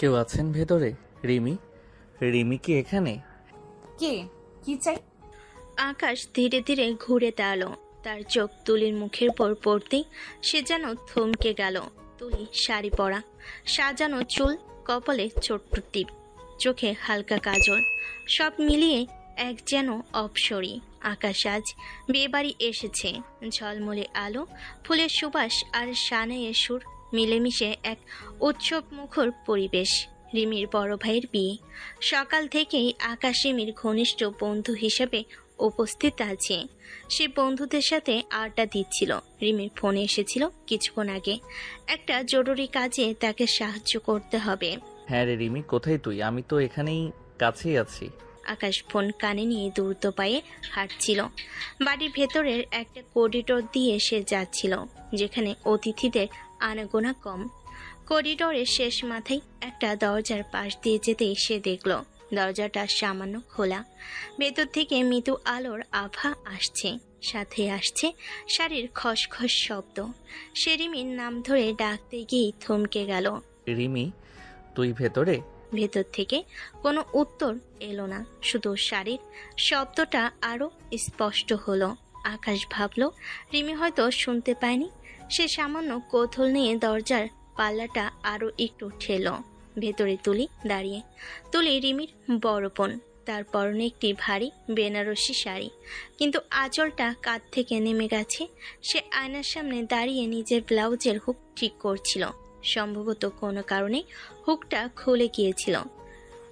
কেউ আছেন ভেতরে? রিমি? রিমি কি এখানে? কে? কি চাই? আকাশ ধীরে ধীরে ঘুরে দাঁড়ালো। তার চোখ তুলির মুখের উপর পড়তেই সে যেন থমকে গেল। তুলি শাড়ি পরা, সাজানো চুল, কপালে ছোট্ট টিপ, চোখে হালকা কাজল, সব মিলিয়ে এক যেন অপসরী। আকাশ আজ বিয়েবাড়ি এসেছে। ঝলমলে আলো, ফুলের সুবাস আর সানাইয়ের সুর মিলেমিশে এক উৎসব মুখর পরিবেশ। রিমির বড় ভাইয়ের বিয়ে। সকাল থেকেই আকাশ রিমির ঘনিষ্ঠ বন্ধু হিসেবে উপস্থিত আছে। সে বন্ধুদের সাথে আড্ডা দিচ্ছিল। রিমির ফোনে এসেছিল কিছুক্ষণ আগে। একটা জরুরি কাজে তাকে সাহায্য করতে হবে। হ্যাঁ রে রিমি, কোথায় তুই? আমি তো এখানেই কাছেই আছি। আকাশ ফোন কানে নিয়ে দ্রুত পায়ে হাঁটছিল। বাড়ির ভেতরের একটা করিডোর দিয়ে সে যাচ্ছিল, যেখানে অতিথিদের আনাগোনা কম। করিডোরের শেষ মাথায় একটা দরজার পাশ দিয়ে যেতেই সে দেখল দরজাটা সামান্য খোলা। ভেতর থেকে মৃদু আলোর আভা আসছে, সাথে আসছে শাড়ির খসখস শব্দ। সে রিমির নাম ধরে ডাকতে গিয়ে থমকে গেল। রিমি, তুই ভেতরে? ভেতর থেকে কোনো উত্তর এলো না, শুধু শাড়ির শব্দটা আরো স্পষ্ট হলো। আকাশ ভাবল রিমি হয়তো শুনতে পায়নি। সে সামান্য কৌতূহল নিয়ে দরজার পাল্লাটা আরো একটু ঠেল। ভেতরে তুলি দাঁড়িয়ে। তুলি রিমির বড় বোন। তার পরনে একটি ভারী বেনারসি শাড়ি, কিন্তু আঁচলটা কাঁধ থেকে নেমে গেছে। সে আয়নার সামনে দাঁড়িয়ে নিজের ব্লাউজের হুক ঠিক করছিল। সম্ভবত কোনো কারণে হুকটা খুলে গিয়েছিল।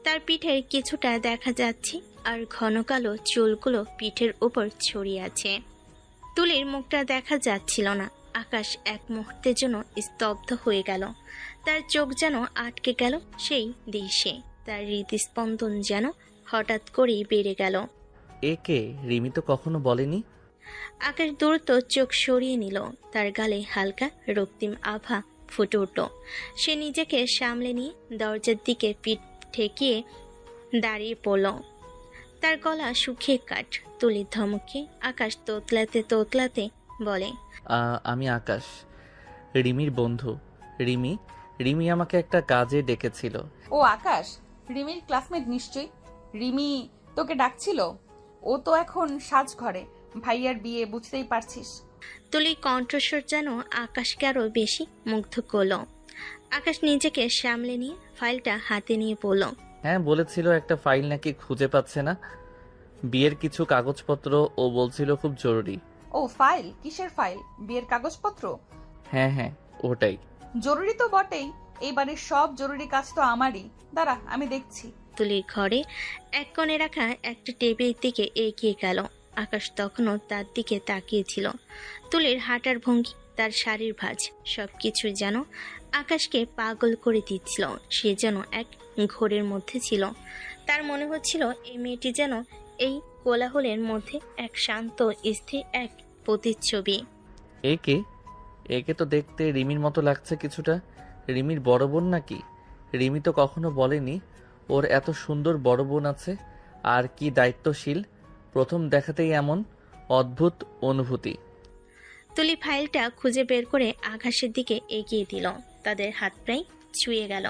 তার পিঠের কিছুটা দেখা যাচ্ছে, আর ঘন কালো চুলগুলো পিঠের উপর ছড়িয়ে আছে। তুলির মুখটা দেখা যাচ্ছিল না। আকাশ এক মুহূর্তের জন্য স্তব্ধ হয়ে গেল। তার চোখ যেন আটকে গেল সেই দৃশ্যে। তার হৃদস্পন্দন যেন হঠাৎ করেই বেড়ে গেল। এ কে? রিমি তো কখনো বলেনি। আকাশ দ্রুত চোখ সরিয়ে নিল। তার গালে হালকা রক্তিম আভা ফুটে উঠল। সে নিজেকে সামলে নিয়ে দরজার দিকে পিঠ ঠেকিয়ে দাঁড়িয়ে পড়ল। তার গলা শুকিয়ে কাঠ। তুলির ধমকে আকাশ তোতলাতে তোতলাতে বলে, আমি আকাশ, রিমির বন্ধু। রিমি রিমি আমাকে একটা কাজে ডেকেছিল। ও আকাশ, রিমির ক্লাসমেট নিশ্চয়ই। রিমি তোকে ডাকছিল। ও তো এখন সাজঘরে, ভাইয়ার বিয়ে, বুঝতেই পারছিস। তুলির কণ্ঠস্বর যেন আকাশকে আরো বেশি মুগ্ধ করল। আকাশ নিজেকে সামলে নিয়ে ফাইলটা হাতে নিয়ে বলল, হ্যাঁ, বলেছিল একটা ফাইল নাকি খুঁজে পাচ্ছে না। বিয়ের কিছু কাগজপত্র ও বলছিল খুব জরুরি। ও ফাইল? কিসের ফাইল? বিয়ের কাগজপত্র? হ্যাঁ হ্যাঁ, ওটাই। জরুরি তো বটেই। এইবারের সব জরুরি কাজ তো আমারই। দাঁড়া, আমি দেখছি। তুলির ঘরে এক কোণে রাখা একটা টেবিলের দিকে এগিয়ে গেল। আকাশ তখনও তার দিকে তাকিয়েছিল। তুলির হাঁটার ভঙ্গি, তার শাড়ির ভাঁজ, সবকিছু যেন আকাশকে পাগল করে দিচ্ছিল। সে যেন এক ঘোরের মধ্যে ছিল। তার মনে হচ্ছিল এই মেয়েটি যেন এই কোলাহলের মধ্যে এক শান্ত স্থির এক প্রতিচ্ছবি। একে একে তো দেখতে রিমির মতো লাগছে কিছুটা। রিমির বড় বোন নাকি? রিমি তো কখনো বলেনি ওর এত সুন্দর বড় বোন আছে। আর কি দায়িত্বশীল! প্রথম দেখাতেই এমন অদ্ভুত অনুভূতি। তুলি ফাইলটা খুঁজে বের করে আকাশের দিকে এগিয়ে দিল। তাদের হাত প্রায় ছুঁয়ে গেল।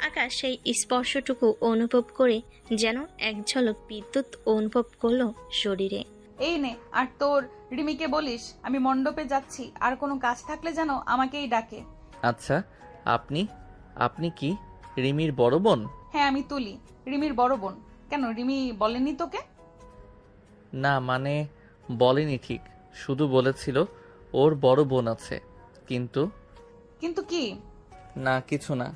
আকাশ সেই স্পর্শটুকু অনুভব করে যেন এক ঝলক বিদ্যুৎ অনুভব করলো শরীরে। এই নে, আর তোর রিমিকে বলিস আমি মণ্ডপে যাচ্ছি, আর কোনো কাজ থাকলে যেন আমাকেই ডাকে। আচ্ছা, আপনি আপনি কি রিমির বড় বোন? হ্যাঁ, আমি তুলি, রিমির বড় বোন। কেন, রিমি বলেনি তোকে? না মানে বলেনি ঠিক, শুধু বলেছিল ওর বড় বোন আছে। কিন্তু কিন্তু কি? না, কিছু না।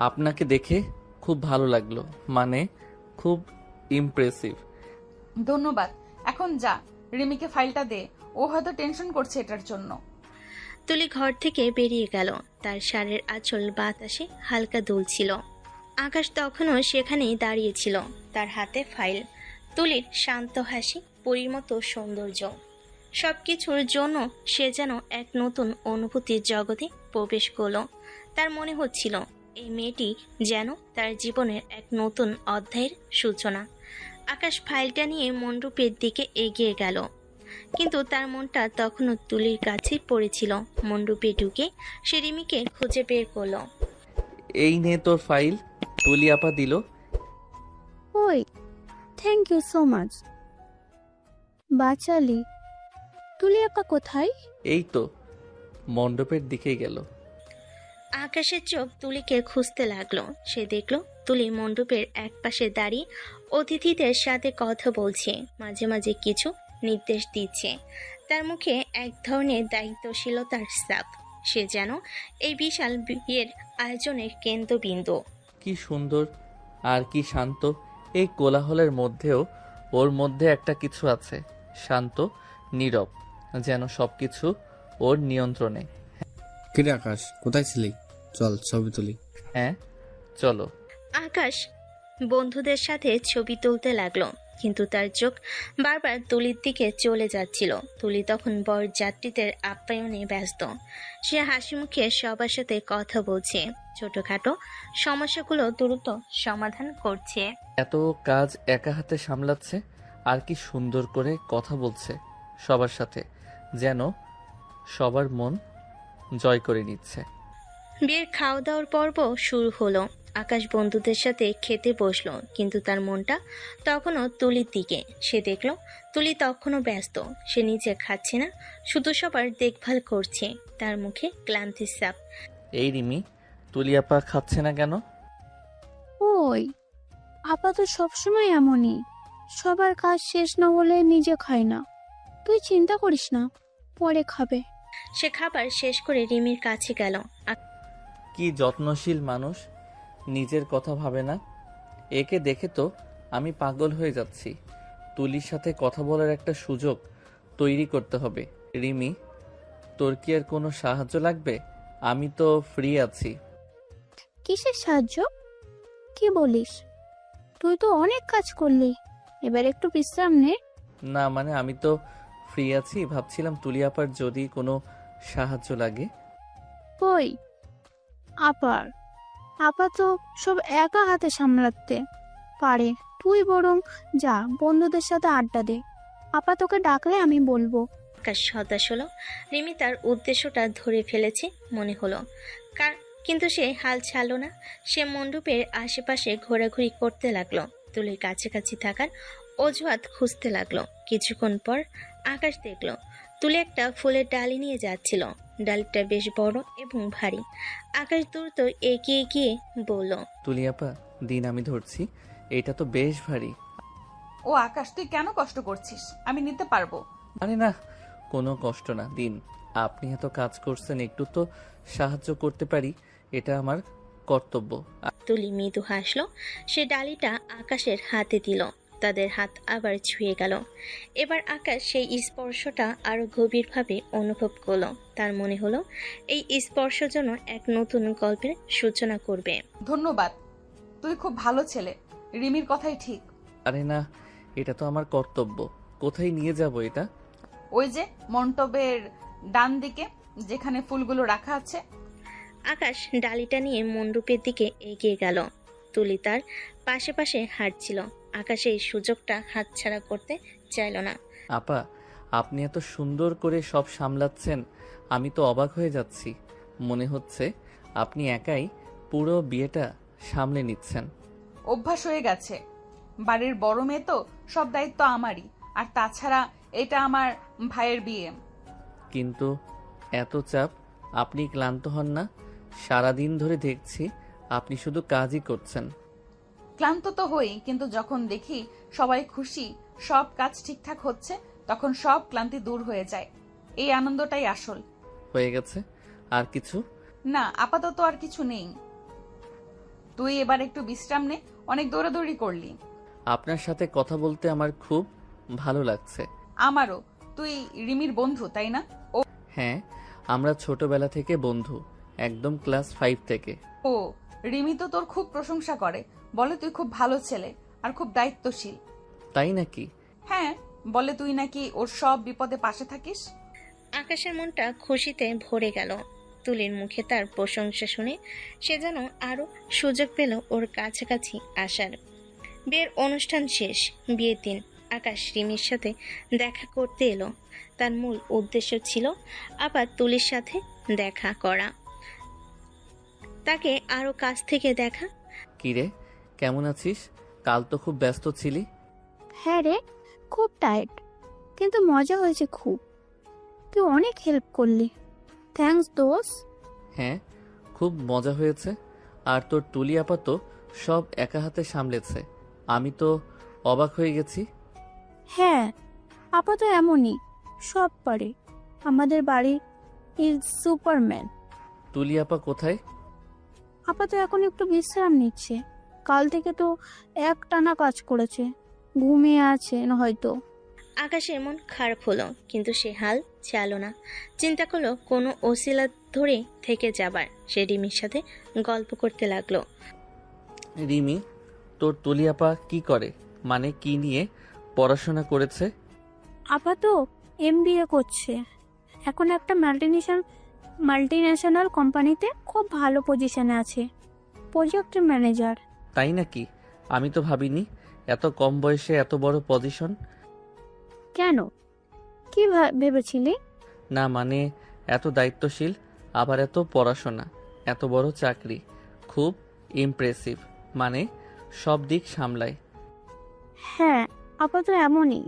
আপনাকে দেখে খুব ভালো লাগলো, মানে খুব ইমপ্রেসিভ। ধন্যবাদ। এখন যা, রিমিকে ফাইলটা দে। ও হয়তো টেনশন করছে এটার জন্য। তুলি ঘর থেকে বেরিয়ে গেল। তার শাড়ির আঁচল বাতাসে হালকা দুলছিল। আকাশ তখনও সেখানেই দাঁড়িয়েছিল, তার হাতে ফাইল। তুলির শান্ত হাসি, পরীর মতো সৌন্দর্য, সবকিছুর জন্য সে যেন এক নতুন অনুভূতির জগতে প্রবেশ করল। তার মনে হচ্ছিল এই মেয়েটি যেন তার জীবনের এক নতুন অধ্যায়ের সূচনা। আকাশ ফাইলটা নিয়ে মণ্ডপের দিকে এগিয়ে গেল, কিন্তু তার মনটা তখনও তুলির কাছেই পড়েছিল। মণ্ডপে ঢুকে সে রিমিকে খুঁজে বের করলো। এই নে তোর ফাইল। তুলি আপা দিল। ওই, থ্যাংক ইউ সো মাচ। বাচালি, তুলি আপা কোথায়? এই তো মণ্ডপের দিকেই গেল। আকাশের চোখ তুলিকে খুঁজতে লাগলো। সে দেখলো তুলি মণ্ডপের এক পাশে দাঁড়িয়ে অতিথিদের সাথে কথা বলছে, মাঝে মাঝে কিছু নির্দেশ দিচ্ছে। তার মুখে এক ধরনের দায়িত্বশীলতার ছাপ। সে যেন এই বিশাল বিয়ের আয়োজনের কেন্দ্রবিন্দু। কি সুন্দর আর কি শান্ত। এই কোলাহলের মধ্যেও ওর মধ্যে একটা কিছু আছে, শান্ত, নীরব, যেন সবকিছু ওর নিয়ন্ত্রণে। কিরে আকাশ, কোথায় ছিলি? চল ছবি তুলি। হ্যাঁ চলো। আকাশ বন্ধুদের সাথে ছবি তুলতে লাগলো, কিন্তু তার চোখ বারবার তুলির দিকে চলে যাচ্ছিল। তুলি তখন বরযাত্রীদের আপ্যায়নে ব্যস্ত। সে হাসি মুখে সবার সাথে কথা বলছে, ছোটখাটো সমস্যাগুলো দ্রুত সমাধান করছে। এত কাজ একা হাতে সামলাচ্ছে, আর কি সুন্দর করে কথা বলছে সবার সাথে, যেন সবার মন জয় করে নিচ্ছে। বিয়ের খাওয়া দাওয়ার পর্ব শুরু হলো। আকাশ বন্ধুদের সাথে খেতে বসলো, কিন্তু তার মনটা তখনও তুলির দিকে। সে দেখলো তুলি তখনও ব্যস্ত। সে নিজে খাচ্ছে না, শুধু সবার দেখভাল করছে। তার মুখে ক্লান্তির ছাপ। এই রিমি, তুলি আপা খাচ্ছে না কেন? ওই, আপা তো সবসময় এমনই, সবার কাজ শেষ না হলে নিজে খায় না। তুই চিন্তা করিস না, পরে খাবে। সে খাবার শেষ করে রিমির কাছে গেল। কি যত্নশীল মানুষ, নিজের কথা ভাবে না। একে দেখে তো আমি পাগল হয়ে যাচ্ছি। তুলির সাথে কথা বলার একটা সুযোগ তৈরি করতে হবে। রিমি, তোর কি আর কোনো সাহায্য লাগবে? আমি তো ফ্রি আছি। কিসের সাহায্য? কি বলিস? তুই তো অনেক কাজ করলি, এবার একটু বিশ্রাম নে। না মানে আমি তো ফ্রি আছি, ভাবছিলাম তুলি আপার যদি কোনো সাহায্য লাগে। ওই, আপা তো সব একা হাতে সামলাতে পারে। তুই বরং যা, বন্ধুদের সাথে আড্ডা দে। আপা তোকে ডাকলে আমি বলবো। আকাশ হতাশ হলো। রিমি তার উদ্দেশ্যটা ধরে ফেলেছে মনে হলো, কিন্তু সে হাল ছাড়লো না। সে মণ্ডপের আশেপাশে ঘোরাঘুরি করতে লাগলো, তুলির কাছাকাছি থাকার অজুহাত খুঁজতে লাগলো। কিছুক্ষণ পর আকাশ দেখলো তুলি একটা ফুলের ডালি নিয়ে যাচ্ছিল। ডালিটা বেশ বড় এবং ভারী। আকাশ দ্রুত এগিয়ে গিয়ে বলল, তুলি আপা দিন, আমি ধরছি, এটা তো বেশ ভারী। ও আকাশ, তুই কেন কষ্ট করছিস? আমি নিতে পারবো। আরে না, কোনো কষ্ট না, দিন। আপনি এত কাজ করছেন, একটু তো সাহায্য করতে পারি, এটা আমার কর্তব্য। তুলি মৃদু হাসলো। সে ডালিটা আকাশের হাতে দিল। তাদের হাত আবার ছুঁয়ে গেল। এবার আকাশ সেই স্পর্শটা আরো গভীরভাবে অনুভব করলো। তার মনে হলো এই স্পর্শ যেন এক নতুন গল্পের সূচনা করবে। ধন্যবাদ, তুই খুব ভালো ছেলে। রিমির কথাই ঠিক। আরে না, এটা তো আমার কর্তব্য। কোথায় নিয়ে যাব এটা? ওই যে মণ্ডপের ডান দিকে যেখানে ফুলগুলো রাখা আছে। আকাশ ডালিটা নিয়ে মণ্ডপের দিকে এগিয়ে গেল। তুলি তার পাশে পাশে হাঁটছিল। আকাশ এই সুযোগটা হাতছাড়া করতে চাইল না। আপা, আপনি এত সুন্দর করে সব সামলাচ্ছেন, আমি তো অবাক হয়ে যাচ্ছি। মনে হচ্ছে আপনি একাই পুরো বিয়েটা সামলে নিচ্ছেন। অভ্যাস হয়ে গেছে, বাড়ির বড় মেয়ে তো, সব দায়িত্ব আমারই। আর তাছাড়া এটা আমার ভাইয়ের বিয়ে। কিন্তু এত চাপ, আপনি ক্লান্ত হন না? সারাদিন ধরে দেখছি আপনি শুধু কাজই করছেন। ক্লান্ত তো হই, কিন্তু যখন দেখি সবাই খুশি, সব কাজ ঠিকঠাক হচ্ছে, তখন সব ক্লান্তি দূর হয়ে যায়। এই আনন্দটাই আসল। হয়ে গেছে? আর কিছু? না, আপাতত আর কিছু নেই। তুই এবার একটু বিশ্রাম নে, অনেক দৌড়াদৌড়ি করলি। আপনার সাথে কথা বলতে আমার খুব ভালো লাগছে। আমারও। তুই রিমির বন্ধু, তাই না? হ্যাঁ, আমরা ছোটবেলা থেকে বন্ধু, একদম ক্লাস 5 থেকে। ও, রিমি তো তোর খুব প্রশংসা করে, বলে তুই খুব ভালো ছেলে আর খুব দায়িত্বশীল। তাই নাকি? হ্যাঁ, বলে তুই নাকি ওর সব বিপদে পাশে থাকিস। আকাশের মনটা খুশিতে ভরে গেল। তুলির মুখে তার প্রশংসা শুনে সে যেন আরো সুযোগ পেল ওর কাছাকাছি আসার। বিয়ের অনুষ্ঠান শেষ। বিয়ের দিন আকাশ রিমির সাথে দেখা করতে এলো। তার মূল উদ্দেশ্য ছিল আবার তুলির সাথে দেখা করা। তাকে আরো কাছ থেকে দেখা। কিরে, কেমন আছিস? কাল তো খুব ব্যস্ত ছিলি। হ্যাঁ রে, খুব টায়ার্ড, কিন্তু মজা হয়েছে খুব। তুই অনেক হেল্প করলি, থ্যাঙ্কস দোস। হ্যাঁ, খুব মজা হয়েছে। আর তোর তুলি আপা তো সব একা হাতে সামলেছে। আমি তো অবাক হয়ে গেছি। হ্যাঁ, আপা তো এমনই, সব পারে। আমাদের বাড়ি ইজ সুপারম্যান। তুলি আপা কোথায়? আপা তো এখন একটু বিশ্রাম নিচ্ছে, কাল থেকে তো একটানা কাজ করেছে, ঘুমিয়ে আছে হয়তো। আকাশের মন খারাপ হলো, কিন্তু সে হাল চালো না। চিন্তা করলো কোনো ওসিলা ধরে থেকে যাবার। সে রিমির সাথে গল্প করতে লাগলো। রিমি, তোর তুলি আপা কি করে? মানে কি নিয়ে পড়াশোনা করেছে? আপা তো এমবিএ করছে, এখন একটা মাল্টিন্যাশনাল কোম্পানিতে খুব ভালো পজিশনে আছে, প্রজেক্ট ম্যানেজার। তাই নাকি? আমি তো ভাবিনি এত কম বয়সে এত বড় পজিশন। কেন, কি ভেবেছিলি? না মানে এত দায়িত্বশীল, আবার এত পড়াশোনা, এত বড় চাকরি, খুব ইমপ্রেসিভ। মানে সব দিক সামলায়। হ্যাঁ, আপা তো এমনই,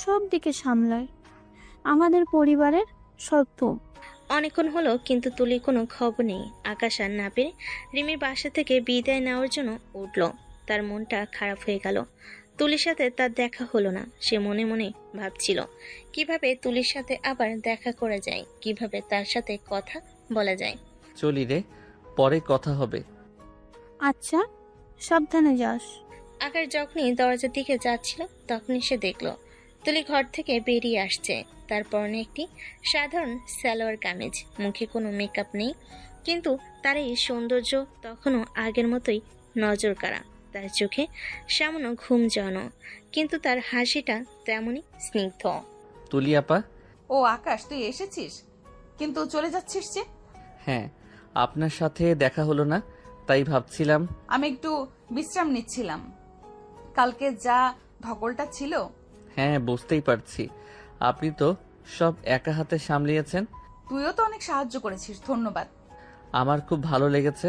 সব দিকে সামলায়, আমাদের পরিবারের সত্য। অনেকক্ষণ হলো কিন্তু তুলির কোনো খবর নেই। আকাশ আর না পেরে রিমির বাসা থেকে বিদায় নেওয়ার জন্য উঠল। তার মনটা খারাপ হয়ে গেল। তুলির সাথে তার দেখা হলো না। সে মনে মনে ভাবছিল কিভাবে তুলির সাথে আবার দেখা করা যায়, কিভাবে তার সাথে কথা বলা যায়। চলি রে, পরে কথা হবে। আচ্ছা, সাবধানে যাস। আকাশ যখনই দরজার দিকে যাচ্ছিল তখনই সে দেখল তুলি ঘর থেকে বেরিয়ে আসছে। তার পরনে একটি সাধারণ সালোয়ার কামিজ, মুখে কোনো মেকআপ নেই, কিন্তু তার এই সৌন্দর্য তখনও আগের মতোই নজর কাড়া। তার চোখে সামান্য ঘুম জড়ানো, কিন্তু তার হাসিটা তেমনই স্নিগ্ধ। তুলি আপা। ও আকাশ, তুই এসেছিস, কিন্তু চলে যাচ্ছিস যে? হ্যাঁ, আপনার সাথে দেখা হলো না, তাই ভাবছিলাম। আমি একটু বিশ্রাম নিচ্ছিলাম, কালকে যা ধকলটা ছিল। হ্যাঁ, বুঝতেই পারছি। আপনি তো সব একা হাতে সামলিয়েছেন। তুইও তো অনেক সাহায্য করেছিস, ধন্যবাদ। আমার খুব ভালো লেগেছে,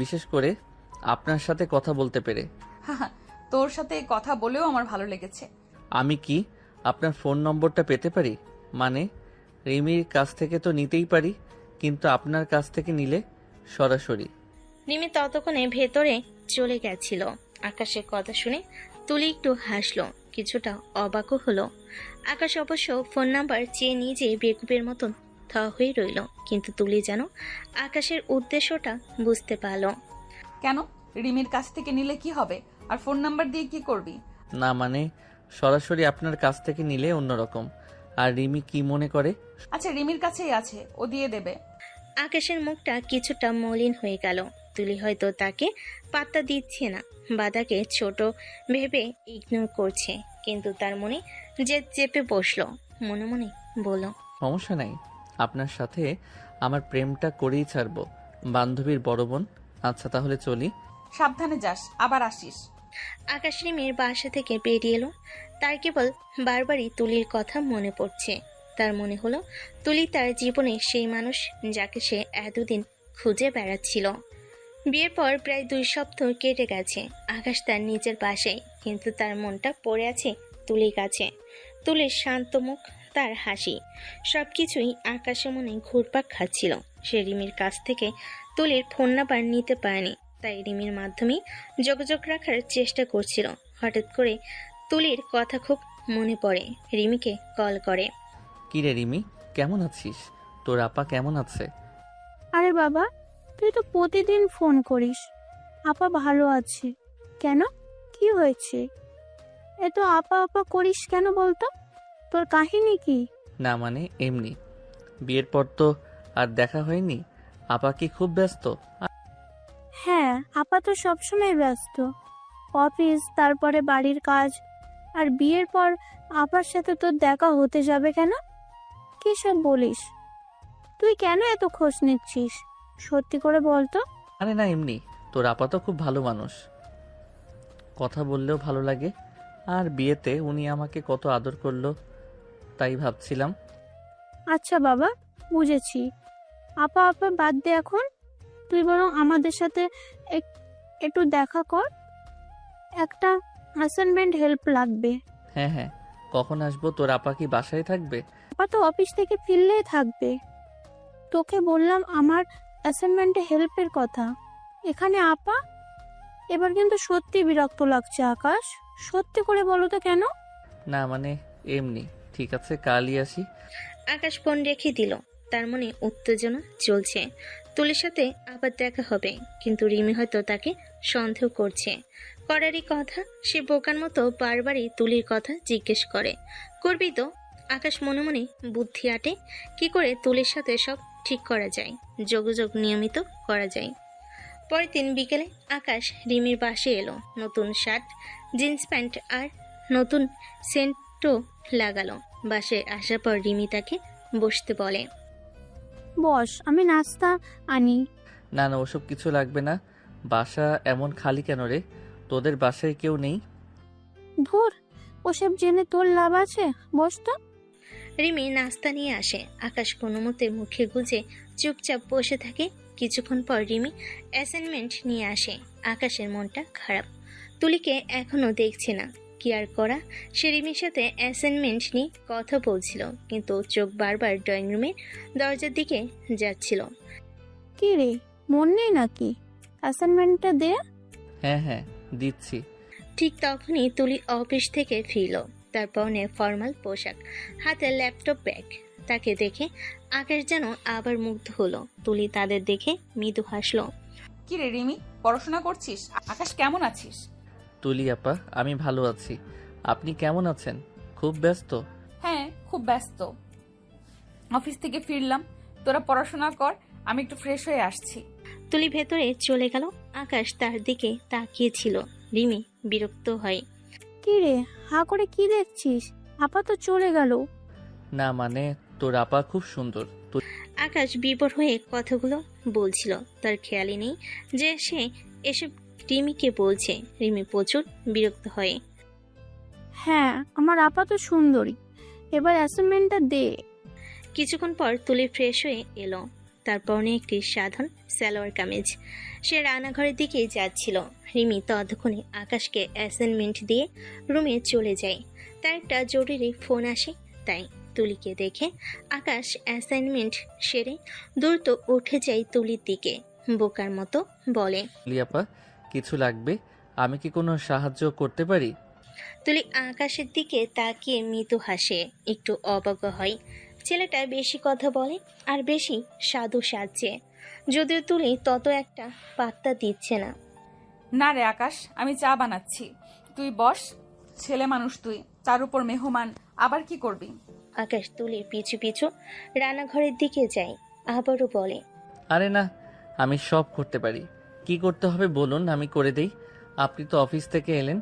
বিশেষ করে আপনার সাথে কথা বলতে পেরে। তোর সাথে কথা বলেও আমার ভালো লেগেছে। আমি কি আপনার ফোন নম্বরটা পেতে পারি? মানে রিমির কাছ থেকে তো নিতেই পারি, কিন্তু আপনার কাছ থেকে নিলে সরাসরি। রিমি ততক্ষণে ভেতরে চলে গেছিল। আকাশের কথা শুনে তুলি একটু হাসলো, কিছুটা অবাকও হলো। আকাশ অবশ্য ফোন নাম্বার চেয়ে নিজে বেকুবের মতন থ হয়ে রইল, কিন্তু তুলি যেন আকাশের উদ্দেশ্যটা বুঝতে পারল। কেন, রিমির কাছ থেকে নিলে কি হবে, আর ফোন নাম্বার দিয়ে কি করবি? না মানে সরাসরি আপনার কাছ থেকে নিলে অন্যরকম। আর রিমি কি মনে করে? আচ্ছা, রিমির কাছেই আছে, ও দিয়ে দেবে। আকাশের মুখটা কিছুটা মলিন হয়ে গেল। তুলি হয়তো তাকে পাত্তা দিচ্ছে না বা তাকে ছোট ভেবে ইগনোর করছে, কিন্তু তার মনে যে চেপে বসলো। মনে মনে বলল, সমস্যা নাই, আপনার সাথে আমার প্রেমটা করেই ছাড়বো, বান্ধবীর বড় বোন। আচ্ছা তাহলে চলি। সাবধানে যাস, আবার আসিস। আকাশ রিমির বাসা থেকে বেরিয়ে এলো। তার কেবল বারবারই তুলির কথা মনে পড়ছে। তার মনে হলো তুলি তার জীবনে সেই মানুষ যাকে সে এতদিন খুঁজে বেড়াচ্ছিল। বিয়ের পর প্রায় 2 সপ্তাহ কেটে গেছে। আকাশ তার নিজের বাসায়, কিন্তু তার মনটা পড়ে আছে তুলির কাছে। তুলির শান্ত মুখ, তার হাসি, সবকিছুই আকাশের মনে ঘুরপাক খাচ্ছিল। সে রিমির কাছ থেকে তুলির ফোন নাম্বার নিতে পারেনি, তাই রিমির মাধ্যমে যোগাযোগ রাখার চেষ্টা করছিল। হঠাৎ করে তুলির কথা খুব মনে পড়ে, রিমিকে কল করে। কি রে রিমি, কেমন আছিস? তোর আপা কেমন আছে? আরে বাবা, তুই তো প্রতিদিন ফোন করিস। আপা ভালো আছে। কেন, কি হয়েছে? এত আপা আপা করিস কেন বলতো? তোর কাহিনী কি? না মানে এমনি, বিয়ের পর তো আর দেখা হয়নি। আপা কি খুব ব্যস্ত? হ্যাঁ, আপা তো সবসময় ব্যস্ত, অফিস, তারপরে বাড়ির কাজ। আর বিয়ের পর আপার সাথে তোর দেখা হতে যাবে কেন? কি সব বলিস? তুই কেন এত খোঁজ নিচ্ছিস? সত্যি করে বলতো। আরে না এমনি, তোর আপা তো খুব ভালো মানুষ, কথা বললেও ভালো লাগে। আর বিয়েতে উনি আমাকে কত আদর করলো, তাই ভাবছিলাম। আচ্ছা বাবা, বুঝেছি। আপা আপা বাদ দে এখন। তুই বরং আমাদের সাথে একটু দেখা কর, একটা অ্যাসাইনমেন্ট হেল্প লাগবে। হ্যাঁ হ্যাঁ, কখন আসবো? তোর আপা কি বাসায় থাকবে? আপা তো অফিস থেকে ফিরলেই থাকবে। তোকে বললাম আমার অ্যাসাইনমেন্টে হেল্পের কথা, এখানে আপা। এবার কিন্তু সত্যি বিরক্ত লাগছে আকাশ, সত্যি করে বলো তো কেন? না মানে এমনি। ঠিক আছে, কালই আসি। আকাশ ফোন রেখে দিল। তার মনে উত্তেজনা চলছে। তুলির সাথে আবার দেখা হবে, কিন্তু রিমি হয়তো তাকে সন্দেহ করছে। করারই কথা, সে বোকার মতো বারবারই তুলির কথা জিজ্ঞেস করে। করবি তো? আকাশ মনে মনে বুদ্ধি আটে কি করে তুলির সাথে সব ঠিক করা যায়, যোগাযোগ নিয়মিত করা যায়। পরের দিন বিকেলে আকাশ রিমির বাসে এলো। নতুন শার্ট, জিন্স প্যান্ট আর নতুন সেন্টও লাগালো। বাসে আসার পর রিমি তাকে বসতে বলে। বস, আমি নাস্তা আনি। না না, ওসব কিছু লাগবে না। বাসা এমন খালি কেন রে? তোদের বাসায় কেউ নেই? ধুর, ওসব জেনে তোর লাভ আছে, বস তো। রিমি নাস্তা নিয়ে আসে। আকাশ কোনো মতে মুখে গুজে চুপচাপ বসে থাকে। কিছুক্ষণ পর রিমি অ্যাসাইনমেন্ট নিয়ে আসে। আকাশের মনটা খারাপ। তুলিকে এখনো দেখছে না। কি আর করা, সে রিমির সাথে অ্যাসাইনমেন্ট নিয়ে কথা বলছিল, কিন্তু চোখ বারবার ড্রয়িং রুমের দরজার দিকে যাচ্ছিল। কি রে, মন নেই নাকি? অ্যাসাইনমেন্টটা দে। হ্যাঁ হ্যাঁ, দিচ্ছি। ঠিক তখনই তুলি অফিস থেকে ফিরল। তার পরনে ফর্মাল পোশাক, হাতে ল্যাপটপ ব্যাগ। তাকে দেখে আকাশ যেন আবার মুগ্ধ হলো। তুলি তাদের দেখে মৃদু হাসলো। কি রে রিমি, পড়াশোনা করছিস? আকাশ কেমন আছিস? তুলি আপা, আমি ভালো আছি। আপনি কেমন আছেন? খুব ব্যস্ত? হ্যাঁ, খুব ব্যস্ত। অফিস থেকে ফিরলাম, তোরা পড়াশোনা কর, আমি একটু ফ্রেশ হয়ে আসছি। তুলি ভেতরে চলে গেল। আকাশ তার দিকে তাকিয়েছিল। রিমি বিরক্ত হয়। কি রে, হা করে কি দেখছিস? আপা তো চলে গেল। না মানে তোর আপা খুব সুন্দর। আকাশ বিবর হয়ে কথাগুলো বলছিল। তার খেয়ালই নেই যে সে এসব রিমিকে বলছে। রিমি প্রচুর বিরক্ত হয়। হ্যাঁ, আমার আপা তো সুন্দরী, এবার অ্যাসাইনমেন্টটা দে। কিছুক্ষণ পর তুলি ফ্রেশ হয়ে এলো। তারপর একটি সাধারণ সালোয়ার কামিজ। সে রান্নাঘরের দিকে যাচ্ছিল। রিমি ততক্ষণে আকাশকে অ্যাসাইনমেন্ট দিয়ে রুমে চলে যায়। তার একটা জরুরি ফোন আসে, তাই তুলিকে দেখে আকাশ অ্যাসাইনমেন্ট সেরে দ্রুত উঠে যায় তুলির দিকে। বোকার মতো বলে, তুলি আপা, কিছু লাগবে? আমি কি কোনো সাহায্য করতে পারি? তুলি আকাশের দিকে তাকিয়ে মৃদু হাসে। একটু অবাক হয়। ছেলেটা বেশি কথা বলে আর বেশি সাধু সাজছে, যদিও তুলি তত একটা পাত্তা দিচ্ছে না। না রে আকাশ, আমি চা বানাচ্ছি, তুই বস। ছেলে মানুষ তুই, তার উপর মেহমান, আবার কি করবি? আকাশ তুলির পিছু পিছু রান্নাঘরের দিকে যায়। আবারও বলে, আরে না, আমি সব করতে পারি। কি করতে হবে বলুন, আমি করে দেই। আপনি তো অফিস থেকে এলেন।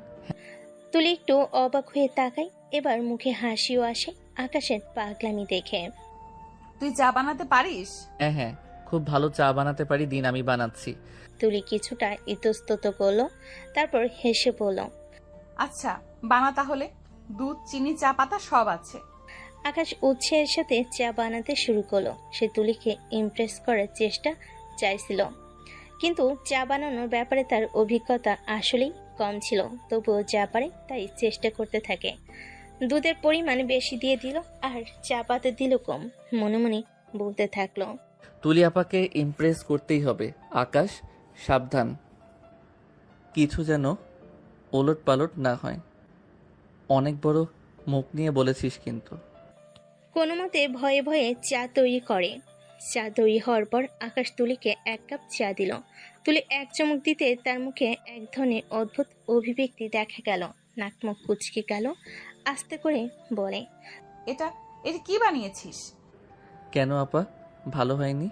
তুলি একটু অবাক হয়ে তাকায়। এবার মুখে হাসিও আসে আকাশের পাগলামি দেখে। তুই চা বানাতে পারিস? হ্যাঁ হ্যাঁ, খুব ভালো চা বানাতে পারি, দিন আমি বানাচ্ছি। তুলি কিছুটা ইতস্তত করলো, তারপর হেসে বলল, আচ্ছা বানা তাহলে, দুধ, চিনি, চা পাতা সব আছে। আকাশ উৎসাহের সাথে চা বানাতে শুরু করলো। সে তুলিকে ইমপ্রেস করার চেষ্টা চাইছিল, কিন্তু চা বানানোর ব্যাপারে তার অভিজ্ঞতা আসলেই কম ছিল। তবুও যা পারে তাই চেষ্টা করতে থাকে। দুধের পরিমাণ বেশি দিয়ে দিল আর চা পাতা দিল কম। মনে মনে বলতে থাকলো, তুলি আপাকে ইমপ্রেস করতেই হবে। আকাশ, সাবধান, কিছু যেন ওলট পালট না হয়। অনেক বড় মুখ নিয়ে বলেছিস কিন্তু। কোনো মতে ভয়ে ভয়ে চা তৈরি করে। চা তৈরি হওয়ার পর আকাশ তুলিকে 1 কাপ চা দিল। তুলি 1 চুমুক দিতে তার মুখে এক ধরনের অদ্ভুত অভিব্যক্তি দেখা গেল। নাক মুখ কুচকে গেল। আস্তে করে বলে, এটা এটা কি বানিয়েছিস? কেন আপা, ভালো হয়নি?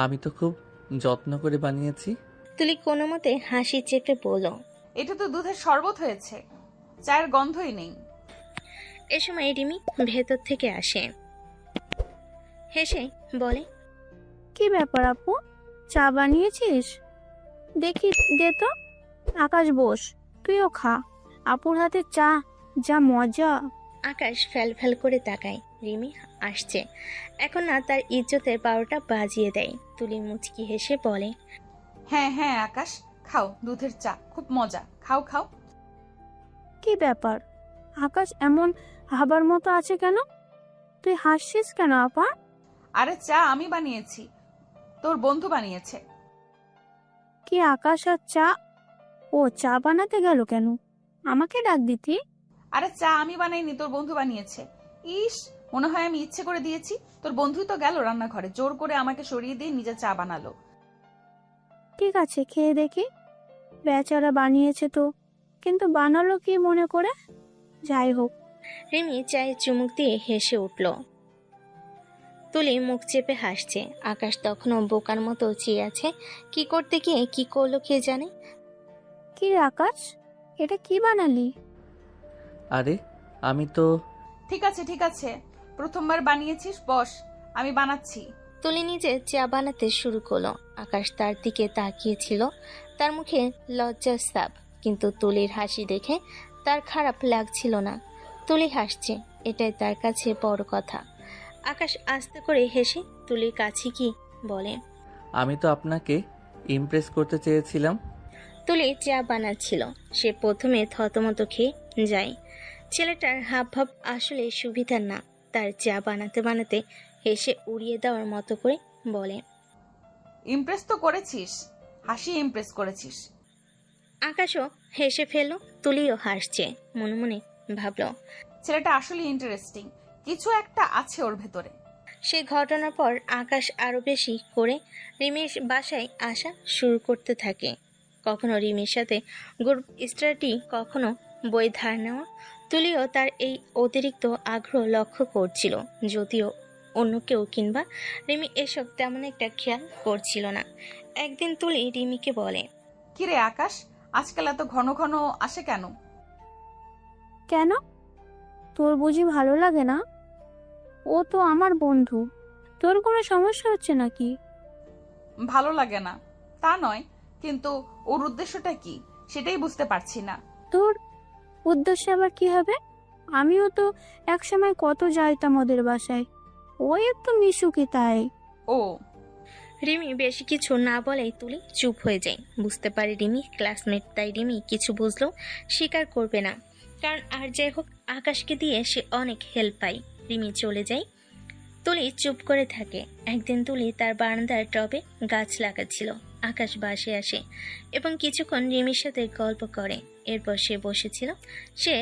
আমি তো খুব যত্ন করে বানিয়েছি। তুলি কোনো মতে হাসি চেপে বলল, এটা তো দুধের শরবত হয়েছে, চায়ের গন্ধই নেই। এ সময় রিমি ভেতর থেকে আসে। হেসে বলে, কি ব্যাপার আপু, চা বানিয়েছিস? দেখি, দে তো। আকাশ বস, তুইও খা। আপুর হাতে চা যা মজা। আকাশ ফ্যাল ফ্যাল করে তাকায়। রিমি আসছে, এখন না তার ইজ্জতের 12টা বাজিয়ে দেয়। তুলি মুচকি হেসে বলে, হ্যাঁ হ্যাঁ আকাশ, খাও দুধের চা, খুব মজা, খাও খাও। কি ব্যাপার, আকাশ এমন হাবার মতো আছে কেন? তুই হাসছিস কেন আপা? আরে চা আমি বানিয়েছি, তোর বন্ধু বানিয়েছে। কি আকাশ আর চা? ও চা বানাতে গেল কেন? আমাকে ডাক দিতি। আরে চা আমি বানাইনি, তোর বন্ধু বানিয়েছে। ইস, মনে হয় আমি ইচ্ছে করে দিয়েছি। তোর বন্ধুই তো গেল রান্নাঘরে, জোর করে আমাকে সরিয়ে দিয়ে নিজে চা বানালো। ঠিক আছে, খেয়ে দেখি। বেচারা বানিয়েছে তো, কিন্তু বানালো কি মনে করে? যাই হোক। রিমি চায়ে চুমুক দিয়ে হেসে উঠল। তুলি মুখ চেপে হাসছে। আকাশ তখনও বোকার মতো চেয়ে আছে। কি করতে গিয়ে কি করলো কে জানে। কি রে আকাশ, এটা কি বানালি? আরে আমি তো ঠিক আছে ঠিক আছে, প্রথমবার বানিয়েছিস, বস, আমি বানাচ্ছি। তুলি নিজে চা বানাতে শুরু করলো। আকাশ তার দিকে তাকিয়েছিল, তার মুখে লজ্জার ছাপ, কিন্তু তুলির হাসি দেখে তার খারাপ লাগছিল না। তুলি হাসছে, এটাই তার কাছে বড় কথা। আকাশ আস্তে করে হেসে তুলির কাছে কি বলে, আমি তো আপনাকে ইমপ্রেস করতে চেয়েছিলাম। তুলি চা বানাচ্ছিল। সে প্রথমে থতমত খেয়ে যায়। ছেলেটার হাবভাব আসলে সুবিধার না। তার চা বানাতে বানাতে হেসে উড়িয়ে দেওয়ার মতো করে বলে, ইমপ্রেস তো করেছিস, হাসি ইমপ্রেস করেছিস। আকাশও হেসে ফেলল, তুলিও হাসছে। মনে মনে ভাবল, ছেলেটা আসলে ইন্টারেস্টিং, কিছু একটা আছে ওর ভেতরে। সে ঘটনার পর আকাশ আরো বেশি করে রিমির বাসায় আসা শুরু করতে থাকে। কখনো রিমির সাথে গ্রুপ স্টাডি, কখনো বই ধার নেওয়া। তুলিও তার এই অতিরিক্ত আগ্রহ লক্ষ্য করছিল, যদিও অন্য কেউ কিংবা রিমি এসব তেমন একটা খেয়াল করছিল না। একদিন তুলি রিমিকে বলে, কিরে আকাশ, আজকাল এত ঘন ঘন আসে কেন? কেন, তোর বুঝি ভালো লাগে না? ও তো আমার বন্ধু, তোর কোনো সমস্যা হচ্ছে নাকি? ভালো লাগে না তা নয়, কিন্তু ওর উদ্দেশ্যটা কি সেটাই বুঝতে পারছি না। তোর উদ্দেশ্য আবার কি হবে? আমিও তো একসময় কত যাইতাম ওদের বাসায়, ও একটু মিশুকি তাই। ও রিমি বেশি কিছু না বলেই তুলি চুপ হয়ে যায়। বুঝতে পারে রিমি ক্লাসমেট, তাই রিমি কিছু বুঝলেও স্বীকার করবে না, কারণ আর যাই হোক আকাশকে দিয়ে সে অনেক হেল্প পায়। রিমি চলে যায়, তুলি চুপ করে থাকে। একদিন তুলি তার বারান্দার টবে গাছ লাগাচ্ছিল। আকাশ বাসে আসে এবং কিছুক্ষণ রিমির সাথে গল্প করে। এরপর সে বসেছিল, সে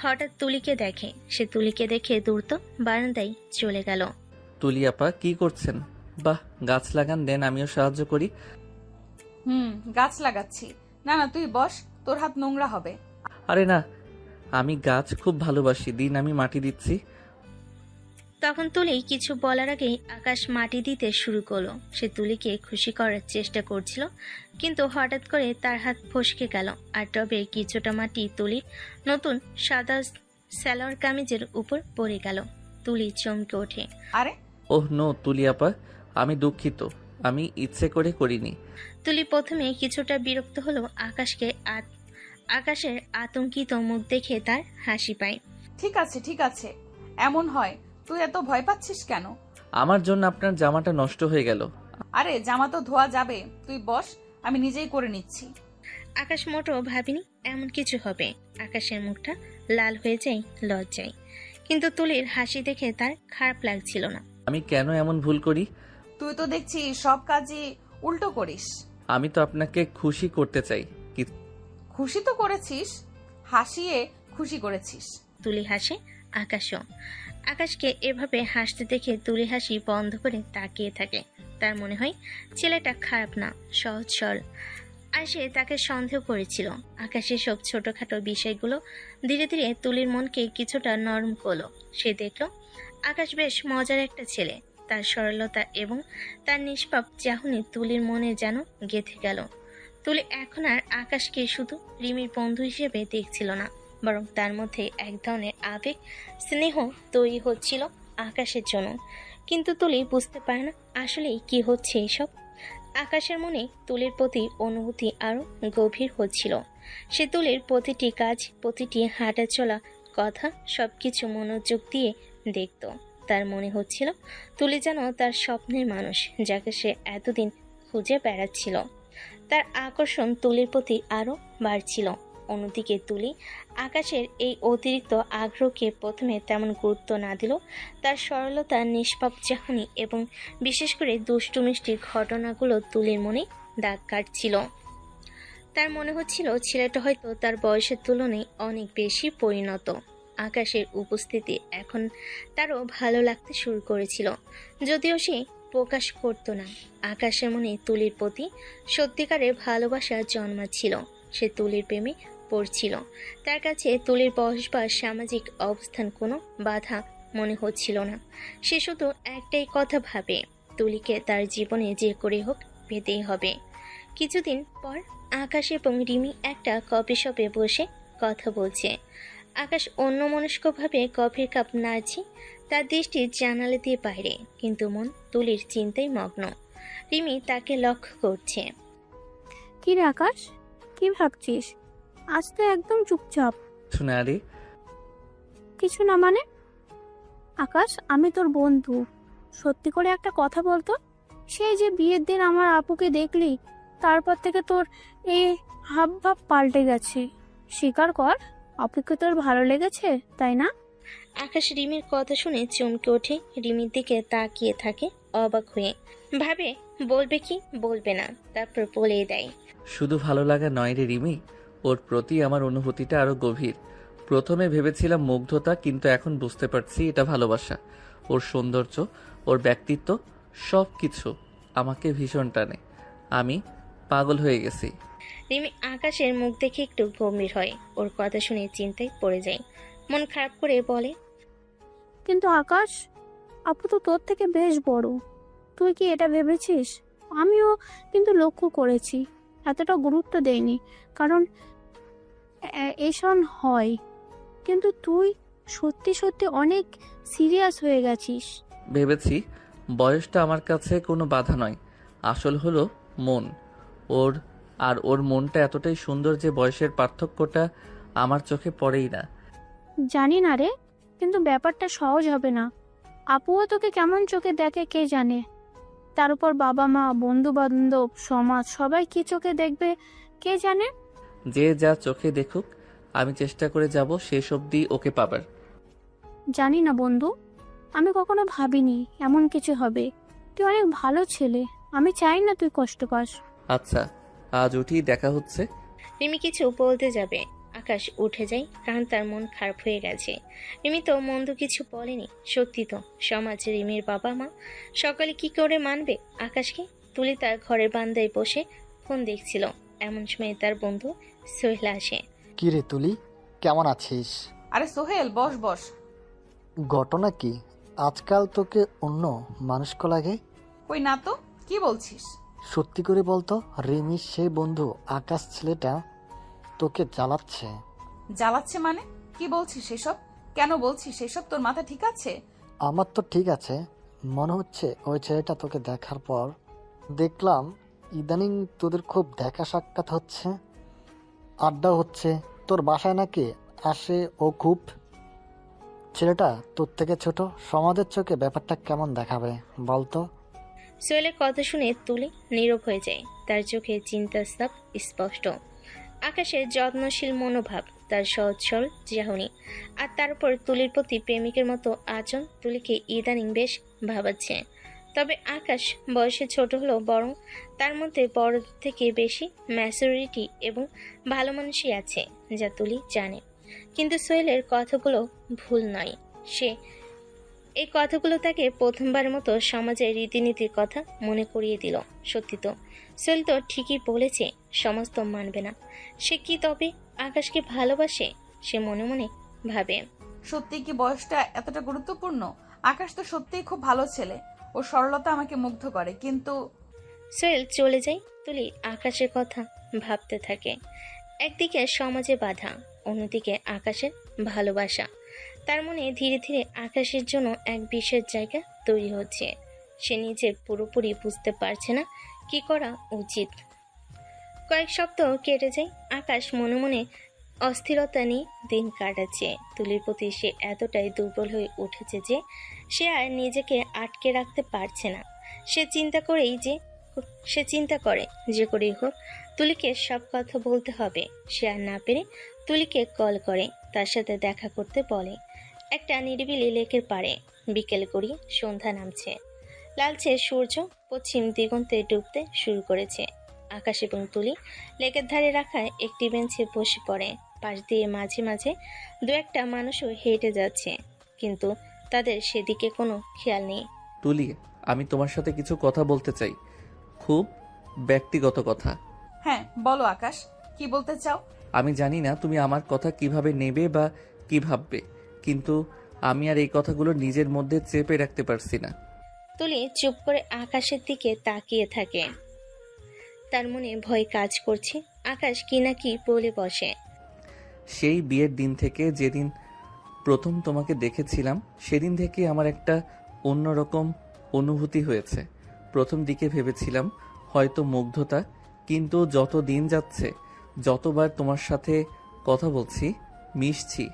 হঠাৎ তুলিকে দেখে। সে তুলিকে দেখে দ্রুত বারান্দায় চলে গেল। তুলি আপা কি করছেন? বাহ, গাছ লাগান, দেন আমিও সাহায্য করি। গাছ লাগাচ্ছি। না না তুই বস, তোর হাত নোংরা হবে। আরে না, আমি গাছ খুব ভালোবাসি, দিন আমি মাটি দিচ্ছি। তখন তুলি কিছু বলার আগেই আকাশ মাটি দিতে শুরু করলো। সে তুলিকে খুশি করার চেষ্টা করছিল, কিন্তু হঠাৎ করে তার হাত ফসকে গেল আর টবে কিছুটা মাটি তুলির নতুন সাদা সালোয়ার কামিজের উপর পড়ে গেল। তুলি চমকে ওঠে। আরে ওহ নো তুলি আপা, আমি দুঃখিত, আমি ইচ্ছে করে করিনি। তুলি প্রথমে কিছুটা বিরক্ত হলো। আকাশের আতঙ্কিত মুখ দেখে তার হাসি পায়। ঠিক আছে ঠিক আছে, এমন হয়, তুই এত ভয় পাচ্ছিস কেন? আমার জন্য আপনার জামাটা নষ্ট হয়ে গেল। আরে জামা তো ধোয়া যাবে, তুই বস, আমি নিজেই করে নিচ্ছি। আকাশ মোটেও ভাবিনি এমন কিছু হবে। আকাশের মুখটা লাল হয়ে যায় লজ্জায়, কিন্তু তুলির হাসি দেখে তার খারাপ লাগছিল না। আমি কেন এমন ভুল করি? তুই তো দেখছি সব কাজই উল্টো করিস। আমি তো আপনাকে খুশি করতে চাই। খুশি তো করেছিস, হাসিয়ে খুশি করেছিস। তুলি হাসে, আকাশও। আকাশকে এভাবে হাসতে দেখে তুলি হাসি বন্ধ করে তাকিয়ে থাকে। তার মনে হয় ছেলেটা খারাপ না, সহজ সরল। আর সে তাকে সন্দেহ করেছিল। আকাশের সব ছোটখাটো বিষয়গুলো ধীরে ধীরে তুলির মনকে কিছুটা নরম করলো। সে দেখল আকাশ বেশ মজার একটা ছেলে। তার সরলতা এবং তার নিষ্পাপ চাহনি তুলির মনে যেন গেঁথে গেল। তুলি এখন আর আকাশকে শুধু রিমির বন্ধু হিসেবে দেখছিল না, বরং তার মধ্যে এক ধরনের আবেগ, স্নেহ তৈরি হচ্ছিল আকাশের জন্য। কিন্তু তুলি বুঝতে পারে না আসলেই কি হচ্ছে এসব। আকাশের মনে তুলির প্রতি অনুভূতি আরো গভীর হচ্ছিল। সে তুলির প্রতিটি কাজ, প্রতিটি হাঁটা চলা কথা সবকিছু মনোযোগ দিয়ে দেখত। তার মনে হচ্ছিল তুলি যেন তার স্বপ্নের মানুষ, যাকে সে এতদিন খুঁজে বেড়াচ্ছিল। তার আকর্ষণ তুলির প্রতি আরও বাড়ছিল। অন্যদিকে তুলি আকাশের এই অতিরিক্ত আগ্রহকে প্রথমে তেমন গুরুত্ব না দিল। তার সরলতা, নিষ্পাপ চাহনি এবং বিশেষ করে দুষ্টু মিষ্টির ঘটনাগুলো তুলির মনে দাগ কাটছিল। তার মনে হচ্ছিল ছেলেটা হয়তো তার বয়সের তুলনায় অনেক বেশি পরিণত। আকাশের উপস্থিতি এখন তারও ভালো লাগতে শুরু করেছিল, যদিও সে প্রকাশ করত না। আকাশের মনে তুলির প্রতি সত্যিকারের ভালোবাসা জন্মাচ্ছিল। সে তুলির প্রেমে পড়ছিল। তার কাছে তুলির বয়স বা সামাজিক অবস্থান কোনো বাধা মনে হচ্ছিল না। সে শুধু একটাই কথা ভাবে, তুলিকে তার জীবনে যে করে হোক পেতেই হবে। কিছুদিন পর আকাশ এবং রিমি একটা কফি শপে বসে কথা বলছে। আকাশ অন্যমনস্কভাবে কফির কাপ নাড়ছে। তার দৃষ্টি জানালা দিয়ে বাইরে, কিন্তু মন তুলির চিন্তায় মগ্ন। রিমি তাকে লক্ষ্য করছে। কি রে আকাশ, কি ভাবছিস? আজ তো একদম চুপচাপ। শুনে আরে কিছু না মানে? আকাশ, আমি তোর বন্ধু। সত্যি করে একটা কথা বলতো, সেই যে বিয়ের দিন আমার আপুকে দেখলি, তারপর থেকে তোর এই হাব ভাব পাল্টে গেছে। স্বীকার কর, আপুকে তোর ভালো লেগেছে, তাই না? আকাশ রিমির কথা শুনে চমকে ওঠে। রিমির দিকে তাকিয়ে থাকে অবাক হয়ে। ভাবে বলবে কি বলবে না, তারপর বলে দেয়। শুধু ভালো লাগা নয় রে রিমি, ওর প্রতি আমার অনুভূতিটা আরো গভীর। প্রথমে ভেবেছিলাম মুগ্ধতা, কিন্তু এখন বুঝতে পারছি এটা ভালোবাসা। ওর সৌন্দর্য, ওর ব্যক্তিত্ব, সব কিছু আমাকে ভীষণ টানে। আমি পাগল হয়ে গেছি। রিমি আকাশের মুখ দেখে একটু গম্ভীর হয়। ওর কথা শুনে চিন্তায় পড়ে যায়। মন খারাপ করে বলে, কিন্তু আকাশ, আপু তো তোর থেকে বেশ বড়। তুই কি এটা ভেবেছিস? আমিও কিন্তু লক্ষ্য করেছি, এতটা গুরুত্ব দেয়নি, কারণ এসন হয়। কিন্তু তুই সত্যি সত্যি অনেক সিরিয়াস হয়ে গেছিস। ভেবেছি বয়সটা আমার কাছে কোনো বাধা নয়, আসল হলো মন। ওর আর ওর মনটা এতটাই সুন্দর যে বয়সের পার্থক্যটা আমার চোখে পড়েই না। জানি না রে, কিন্তু ব্যাপারটা সহজ হবে না। আপুও তোকে কেমন চোখে দেখে কে জানে। তার উপর বাবা মা, বন্ধু বান্ধব, সমাজ, সবাই কি চোখে দেখবে কে জানে। যে যা চোখে দেখুক, আমি চেষ্টা করে যাব শেষ অবধি ওকে পাবার। জানি না বন্ধু, আমি কখনো ভাবিনি এমন কিছু হবে। তুই অনেক ভালো ছেলে, আমি চাই না তুই কষ্ট পাস। আচ্ছা, আজ উঠি, দেখা হচ্ছে। রিমি কিছু বলতে যাবে, আকাশ উঠে যায়, কারণ তার মন খারাপ হয়ে গেছে। রিমি তো মন্দ কিছু বলেনি। সত্যি তো, সমাজ, রিমির বাবা মা সকালে কি করে মানবে আকাশকে? তুলি তার ঘরের বারান্দায় বসে ফোন দেখছিল। এমন সময় তার বন্ধু সোহেল আসে। কি রে তুলি, কেমন আছিস? আরে সোহেল, বস বস। ঘটনা কি? আজকাল তোকে অন্য মানুষক লাগে। কই না তো, কি বলছিস? সত্যি করে বলতো, রিমির সেই বন্ধু আকাশ ছেলেটা তোকে জ্বালাচ্ছে। জ্বালাচ্ছে মানে? কি বলছিস এসব? কেন বলছিস এসব? তোর মাথা ঠিক আছে? আমার তো ঠিক আছে। মনে হচ্ছে ওই ছেলেটা তোকে দেখার পর দেখলাম ইদানিং তোদের খুব দেখা সাক্ষাৎ হচ্ছে, আড্ডা হচ্ছে। তোর বাসায় নাকি আসে ও খুব। ছেলেটা তোর থেকে ছোট, সমাজের চোখে ব্যাপারটা কেমন দেখাবে বলতো? সোহেলের কথা শুনে তুলি নীরব হয়ে যায়। তার চোখে চিন্তার ছাপ স্পষ্ট। আকাশের যত্নশীল মনোভাব, তার সহজ সরল চাহনি, আর তারপর তুলির প্রতি প্রেমিকের মতো আচরণ তুলিকে ইদানিং বেশ ভাবাচ্ছে। তবে আকাশ বয়সে ছোট হলেও বরং তার মধ্যে বড় থেকে বেশি ম্যাচুরিটি এবং ভালো মানুষই আছে, যা তুলি জানে। কিন্তু সোহেলের কথাগুলো ভুল নয়। সে এই কথাগুলো তাকে প্রথমবার মতো সমাজের রীতিনীতির কথা মনে করিয়ে দিল। সত্যি তো, সোহেল তো ঠিকই বলেছে, সমাজ তো মানবে না। সে কি তবে আকাশকে ভালোবাসে? সে মনে মনে ভাবে। সত্যি কি বয়সটা এতটা গুরুত্বপূর্ণ? আকাশ তো সত্যিই খুব ভালো ছেলে, ও সরলতা আমাকে মুগ্ধ করে, কিন্তু সোহেল চলে যায়। তুলি আকাশের কথা ভাবতে থাকে। একদিকে সমাজে বাধা, অন্যদিকে আকাশের ভালোবাসা। তার মনে ধীরে ধীরে আকাশের জন্য এক বিশেষ জায়গা তৈরি হচ্ছে। সে নিজে পুরোপুরি বুঝতে পারছে না কি করা উচিত। কয়েক সপ্তাহ কেটে যায়। আকাশ মনে মনে অস্থিরতা নিয়ে দিন কাটাচ্ছে। তুলির প্রতি সে এতটাই দুর্বল হয়ে উঠেছে যে সে আর নিজেকে আটকে রাখতে পারছে না। সে চিন্তা করে যে করেই হোক তুলিকে সব কথা বলতে হবে। সে আর না পেরে তুলিকে কল করে তার সাথে দেখা করতে বলে। একটা নিরিবিলি লেকের পাড়ে বিকেল গড়িয়ে সন্ধ্যা নামছে। লালচে সূর্য পশ্চিম দিগন্তে ডুবতে শুরু করেছে। আকাশ এবং তুলি লেকের ধারে রাখা একটি বেঞ্চে বসে পড়ে। পাশ দিয়ে মাঝে মাঝে দু একটা মানুষও হেঁটে যাচ্ছে, কিন্তু তাদের সেদিকে কোনো খেয়াল নেই। তুলি, আমি তোমার সাথে কিছু কথা বলতে চাই, খুব ব্যক্তিগত কথা। হ্যাঁ বলো আকাশ, কি বলতে চাও? আমি জানি না তুমি আমার কথা কিভাবে নেবে বা কি ভাববে, কিন্তু আমি আর এই কথাগুলো নিজের মধ্যে চেপে রাখতে পারছি না। তুলি চুপ করে আকাশের দিকে তাকিয়ে থাকে। তার মনে ভয় কাজ করছে আকাশ কি না কি বলে বসে। সেই বিয়ের দিন থেকে যেদিন প্রথম তোমাকে দেখেছিলাম সেদিন থেকে আমার একটা অন্যরকম অনুভূতি হয়েছে। প্রথম দিকে ভেবেছিলাম হয়তো মুগ্ধতা, কিন্তু যত দিন যাচ্ছে, যতবার তোমার সাথে কথা বলছি, মিশছি,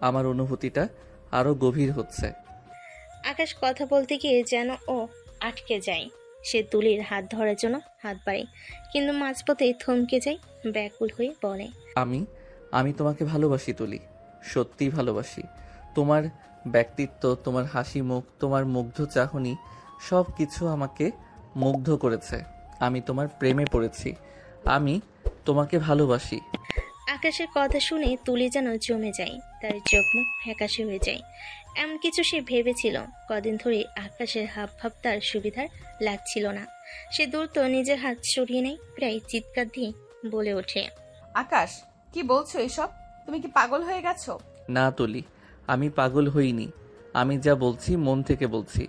আমার অনুভূতিটা আরো গভীর হচ্ছে। আকাশ কথা বলতে গিয়ে যেন ও আটকে যায়। সে তুলির হাত ধরার জন্য হাত বাড়ে, কিন্তু মাঝপথেই থমকে যায়, ব্যাকুল হয়ে বলে, আমি তোমাকে ভালোবাসি তুলি, সত্যিই ভালোবাসি। তোমার ব্যক্তিত্ব, তোমার হাসি মুখ, তোমার মুগ্ধ চাহনি, সব কিছু আমাকে মুগ্ধ করেছে। আমি তোমার প্রেমে পড়েছি, আমি তোমাকে ভালোবাসি। আকাশের কথা শুনে তুলি যেন জমে যায়, তার চোখ মুখ ফ্যাকাশে হয়ে যায়। এমন কিছু সে ভেবেছিল। কদিন ধরে আকাশের হাব ভাব তার সুবিধার লাগছিল না। সে দ্রুত নিজের হাত সরিয়ে নেয়, প্রায় চিৎকার দিয়ে বলে ওঠে, আকাশ, কি বলছো এসব? তুমি কি পাগল হয়ে গেছো? না তুলি, আমি পাগল হইনি। আমি যা বলছি মন থেকে বলছি।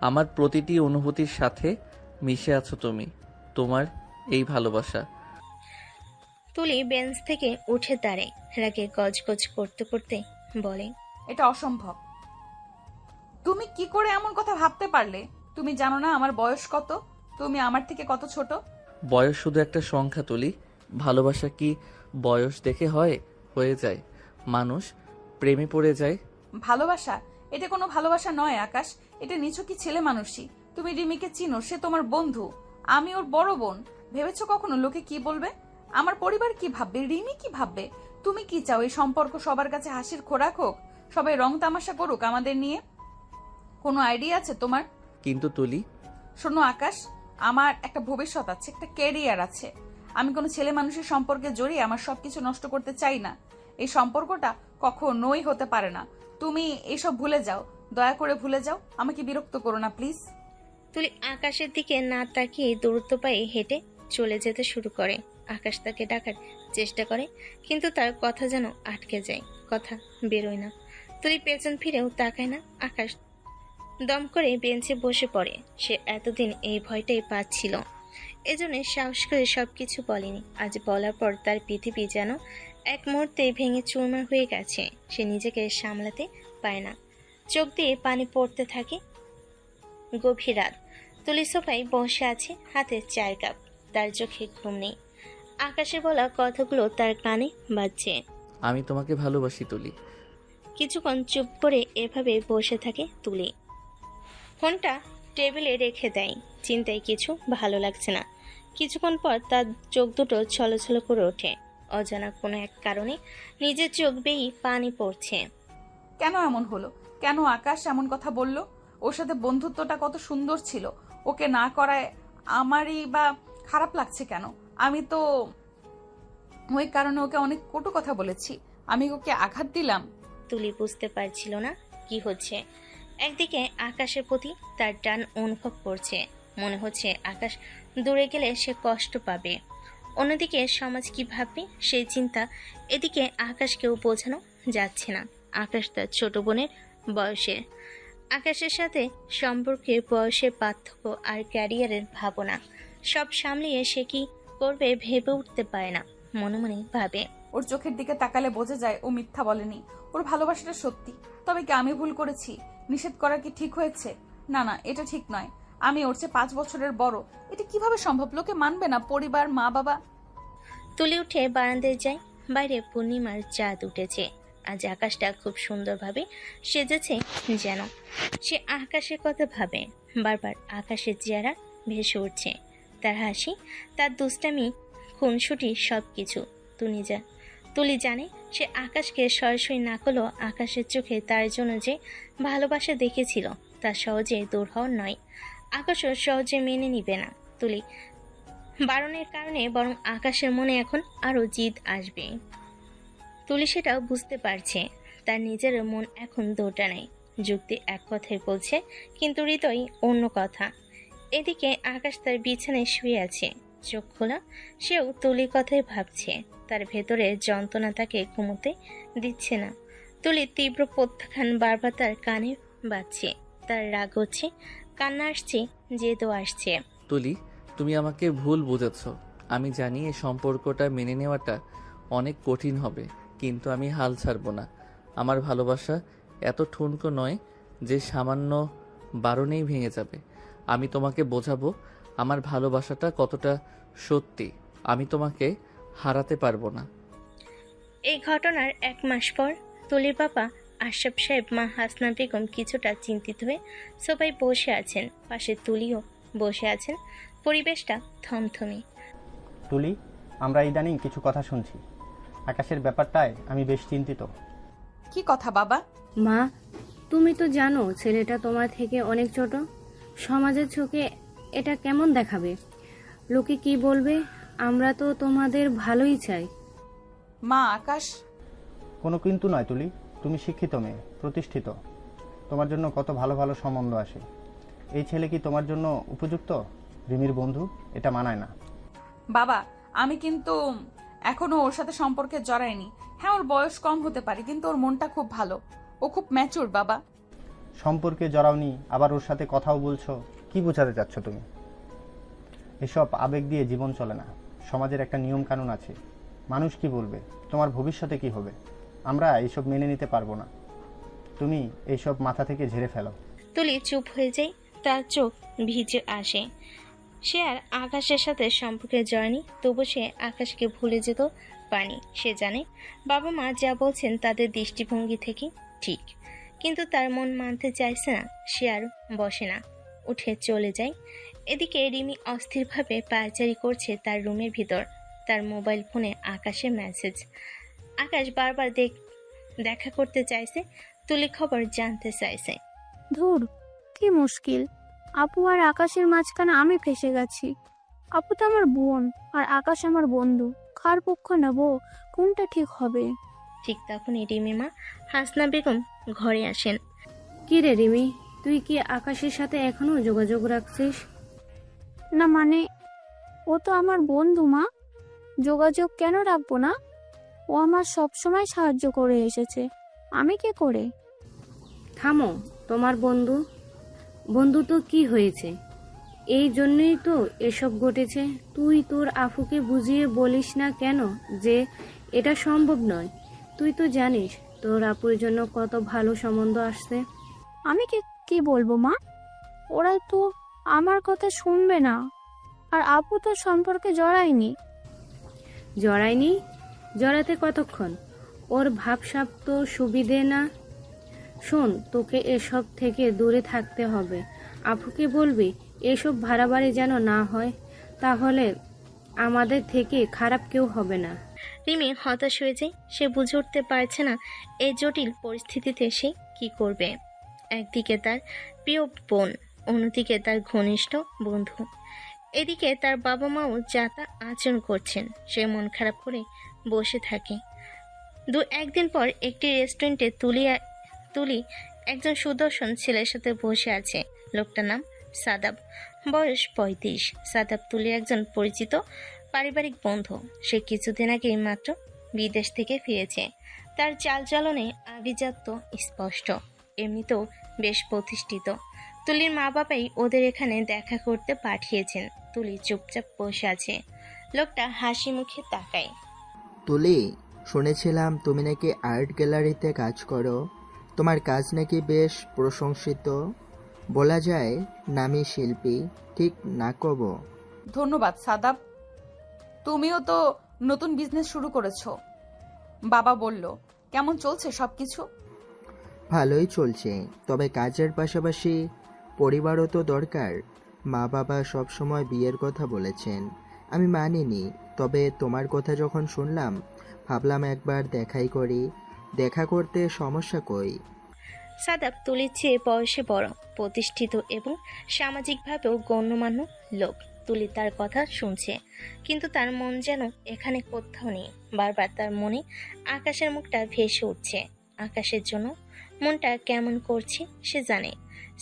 আমার প্রতিটি অনুভূতির সাথে মিশে আছো তুমি, তোমার এই ভালোবাসা। তুলি বেঞ্চ থেকে উঠে দাঁড়ায়, রাগে গজগজ করতে করতে বলে, এটা অসম্ভব। তুমি কি করে এমন কথা ভাবতে পারলে? তুমি জানো না আমার বয়স কত? তুমি আমার থেকে কত ছোট। বয়স শুধু একটা সংখ্যা তুলি। ভালোবাসা কি বয়স দেখে হয়ে যায়? মানুষ প্রেমে পড়ে যায়। ভালোবাসা? এটা কোনো ভালোবাসা নয় আকাশ, এটা নিছকই ছেলে মানুষই। তুমি রিমিকে চিনো, সে তোমার বন্ধু, আমি ওর বড় বোন। ভেবেছো কখনো লোকে কি বলবে? আমার পরিবার কি ভাববে? রিমি কি ভাববে? তুমি কি চাও এই সম্পর্ক সবার কাছে হাসির খোরাক হোক, সবাই রং তামাশা করুক আমাদের নিয়ে? কোনো আইডিয়া আছে তোমার? কিন্তু তুলি, শোনো আকাশ, আমার একটা ভবিষ্যৎ আছে, একটা ক্যারিয়ার আছে। আমি কোনো ছেলে মানুষের সম্পর্কে জড়িয়ে আমার সবকিছু নষ্ট করতে চাই না। এই সম্পর্কটা কখনোই হতে পারে না। তুমি এসব ভুলে যাও, দয়া করে ভুলে যাও। আমাকে বিরক্ত করো না প্লিজ। তুলি আকাশের দিকে না তাকিয়ে দ্রুত পায়ে হেঁটে চলে যেতে শুরু করে। আকাশ তাকে ডাকার চেষ্টা করে, কিন্তু তার কথা যেন আটকে যায়, কথা বেরোয় না। তুলি পেছন ফিরেও তাকায় না। আকাশ দম করে বেঞ্চে বসে পড়ে। সে এতদিন এই ভয়টাই পাচ্ছিল, এজন্য সাহস করে সবকিছু বলেনি। আজ বলার পর তার পৃথিবী যেন এক মুহূর্তে ভেঙে চুরমার হয়ে গেছে। সে নিজেকে সামলাতে পারে না, চোখ দিয়ে পানি পড়তে থাকে। গভীর রাত। তুলি সোফায় বসে আছে, হাতে চায়ের কাপ। তার চোখে ঘুম নেই। আকাশে বলা কথাগুলো তার কানে বাজছে। আমি তোমাকে ভালোবাসি তুলি। কিছুক্ষণ চুপ করে এভাবে বসে থাকে তুলি। ফোনটা টেবিলে রেখে দেয়। চিন্তায় কিছু ভালো লাগছে না। কিছুক্ষণ পর তার চোখ দুটো ছলছল করে ওঠে। অজানা কোনো এক কারণে নিজের চোখ বেয়েই পানি পড়ছে। কেন এমন হলো? কেন আকাশ এমন কথা বলল? ওর সাথে বন্ধুত্বটা কত সুন্দর ছিল, ওকে না করায় আমারই বা খারাপ লাগছে কেন? আমি তো ওই কারণে ওকে অনেক কটু কথা বলেছি। আমি ওকে আঘাত দিলাম। তুলি বুঝতে পারছিল না কি হচ্ছে। একদিকে আকাশের প্রতি তার টান অনুভব করছে, মনে হচ্ছে আকাশ দূরে গেলে সে কষ্ট পাবে। অন্যদিকে সমাজ কি ভাববে সেই চিন্তা। এদিকে আকাশকেও বোঝানো যাচ্ছে না। আকাশ তার ছোট বোনের বয়সের। আকাশের সাথে সম্পর্কে বয়সের পার্থক্য আর ক্যারিয়ারের ভাবনা সব সামলিয়ে সে কি করবে ভেবে উঠতে পারে না। মনে মনে ভাবে, ওর চোখের দিকে তাকালে বোঝা যায় ও মিথ্যা বলেনি, ওর ভালোবাসাটা সত্যি। তবে কি আমি ভুল করেছি? নিষেধ করা কি ঠিক হয়েছে? না না, এটা ঠিক নয়। আমি ওর চেয়ে 5 বছরের বড়, এটা কিভাবে সম্ভব? লোকে মানবে না, পরিবার, মা বাবা। তুলি উঠে বারান্দায় যায়, বাইরে পূর্ণিমার চাঁদ উঠেছে। আজ আকাশটা খুব সুন্দরভাবে সেজেছে যেন। সে আকাশের কথা ভাবে, বারবার আকাশের চেহারা ভেসে উঠছে। তার হাসি, তার দুষ্টামি, খুনসুটি সবকিছু। তুলি জানে সে আকাশকে সরাসরি না করলেও আকাশের চোখে তার জন্য যে ভালোবাসা দেখেছিল তা সহজে দূর হওয়ার নয়। আকাশও সহজে মেনে নিবে না তুলি বারণের কারণে, বরং আকাশের মনে এখন আরো জিদ আসবে। তুলি সেটাও বুঝতে পারছে। তার নিজের মন এখন দোটা নেই। যুক্তি এক কথাই বলছে, কিন্তু হৃদয় অন্য কথা। এদিকে আকাশ তার বিছানায় শুয়ে আছে, চোখ খোলা। সেও তুলির কথাই ভাবছে। তার ভেতরে যন্ত্রণা তাকে ঘুমোতে দিচ্ছে না। তুলির তীব্র প্রত্যাখ্যান বারবার তার কানে বাজছে। তার রাগ হচ্ছে, কান্না আসছে, জেদও আসছে। তুলি, তুমি আমাকে ভুল বুঝেছ। আমি জানি এই সম্পর্কটা মেনে নেওয়াটা অনেক কঠিন হবে, কিন্তু আমি হাল ছাড়ব না। আমার ভালোবাসা এত ঠুনকো নয় যে সামান্য বারণেই ভেঙে যাবে। আমি তোমাকে বোঝাবো আমার ভালোবাসাটা কতটা সত্যি। আমি তোমাকে হারাতে পারবো না। এই ঘটনার 1 মাস পর তুলির বাবা আশরাফ সাহেব, মা হাসনা বেগম কিছুটা চিন্তিত হয়ে সবাই বসে আছেন। পাশে তুলিও বসে আছেন। পরিবেশটা থমথমে। তুলি, আমরা ইদানিং কিছু কথা শুনছি। আকাশের ব্যাপারটায় আমি বেশ চিন্তিত। কি কথা বাবা? মা, তুমি তো জানো ছেলেটা তোমার থেকে অনেক ছোট। সমাজের চোখে এটা কেমন দেখাবে? লোকে কি বলবে? আমরা তো তোমাদের ভালোই চাই। মা, আকাশ কোনো কিন্তু নয় তুলি, তুমি শিক্ষিত মেয়ে, প্রতিষ্ঠিত। তোমার জন্য কত ভালো ভালো সম্বন্ধ আসে। এই ছেলে কি তোমার জন্য উপযুক্ত? রিমির বন্ধু, এটা মানায় না। বাবা, আমি কিন্তু এখনো ওর সাথে সম্পর্কে জড়াইনি। হ্যাঁ, ওর বয়স কম হতে পারে, কিন্তু ওর মনটা খুব ভালো। ও খুব ম্যাচুর বাবা। সম্পর্কে জড়াওনি, আবার ওর সাথে কথাও বলছো। কি বোঝাতে চাচ্ছ তুমি? এসব আবেগ দিয়ে জীবন চলে না। সমাজের একটা নিয়ম কানুন আছে। মানুষ কি বলবে, তোমার ভবিষ্যতে কি হবে, আমরা এইসব মেনে নিতে পারবো না। তুমি এইসব মাথা থেকে ঝেড়ে ফেলো। তুলি চুপ হয়ে যায়। তার চোখ ভিজে আসে। সে আর আকাশের সাথে সম্পর্কে জড়ায়নি, তবু সে আকাশকে ভুলে যেত পারেনি। সে জানে বাবা মা যা বলছেন তাদের দৃষ্টিভঙ্গি থেকে ঠিক, কিন্তু তার মন মানতে চাইছে না। সে আর বসে না, উঠে চলে যায়। এদিকে রিমি অস্থিরভাবে পায়চারি করছে তার রুমের ভিতর। তার মোবাইল ফোনে আকাশের মেসেজ। আকাশ বারবার দেখা করতে চাইছে, তুলি খবর জানতে চাইছে। ধুর, কি মুশকিল। আপু আর আকাশের মাঝখানে আমি ফেসে গেছি। আপু তো আমার বোন আর আকাশ আমার বন্ধু। কার পক্ষ নেব? কোনটা ঠিক হবে? ঠিক তখনই রিমি মা হাসনা বেগম ঘরে আসেন। কি রে রিমি, তুই কি আকাশের সাথে এখনো যোগাযোগ রাখছিস? না মানে, ও তো আমার বন্ধু মা। যোগাযোগ কেন রাখবো না? ও আমার সবসময় সাহায্য করে এসেছে। আমি কি করে? থামো, তোমার বন্ধু তো কি হয়েছে? এই জন্যই তো এসব ঘটেছে। তুই তোর আফুকে বুঝিয়ে বলিস না কেন যে এটা সম্ভব নয়? তুই তো জানিস তোর আপুর জন্য কত ভালো সম্বন্ধ আসছে। আমি কি বলবো মা? ওরা তো আমার কথা শুনবে না। আর আপু তো সম্পর্কে জড়ায়নি। জড়াতে কতক্ষণ? ওর ভাবসাব তো সুবিধে না। শোন, তোকে এসব থেকে দূরে থাকতে হবে। আপুকে বলবি এসব বাড়াবাড়ি যেন না হয়, তাহলে আমাদের থেকে খারাপ কেউ হবে না। রিমি হতাশ হয়ে যায়। সে বুঝে উঠতে পারছে না এই জটিল পরিস্থিতিতে সে কি করবে। একদিকে তার প্রিয় বোন, অন্যদিকে তার ঘনিষ্ঠ বন্ধু। এদিকে তার বাবা মাও যা তা আচরণ করছেন। সে মন খারাপ করে বসে থাকে। একদিন পর একটি রেস্টুরেন্টে তুলি একজন সুদর্শন ছেলের সাথে বসে আছে। লোকটার নাম সাদাব, বয়স 35। সাদাব তুলির একজন পরিচিত পারিবারিক বন্ধু। সে কিছুদিন আগেই মাত্র বিদেশ থেকে ফিরেছে। তার চালচলনে আভিজাত্য স্পষ্ট, এমনিতেও বেশ প্রতিষ্ঠিত। তুলির মা বাবাই ওদের এখানে দেখা করতে পাঠিয়েছেন। তুলি চুপচাপ বসে আছে। লোকটা হাসি মুখে তাকায়। তুলি, শুনেছিলাম তুমি নাকি আর্ট গ্যালারিতে কাজ করো। তোমার কাজ নাকি বেশ প্রশংসিত। বলা যায় নামী শিল্পী, ঠিক না কব? ধন্যবাদ সাদাব। তুমিও তো নতুন বিজনেস শুরু করেছো। বাবা বলল, কেমন চলছে সবকিছু? ভালোই চলছে, তবে কাজের পাশাপাশি পরিবারও তো দরকার। মা বাবা সব সময় বিয়ের কথা বলেছেন, আমি মানিনি। তবে তোমার কথা যখন শুনলাম ভাবলাম একবার দেখাই করি। দেখা করতে সমস্যা কই? সাদাব তুলির চেয়ে বয়সে বড়, প্রতিষ্ঠিত এবং সামাজিকভাবেও গণ্যমান্য লোক। তুলি তার কথা শুনছে, কিন্তু তার মন যেন এখানে কোথাও নেই। বারবার তার মনে আকাশের মুখটা ভেসে উঠছে। আকাশের জন্য মনটা কেমন করছে সে জানে।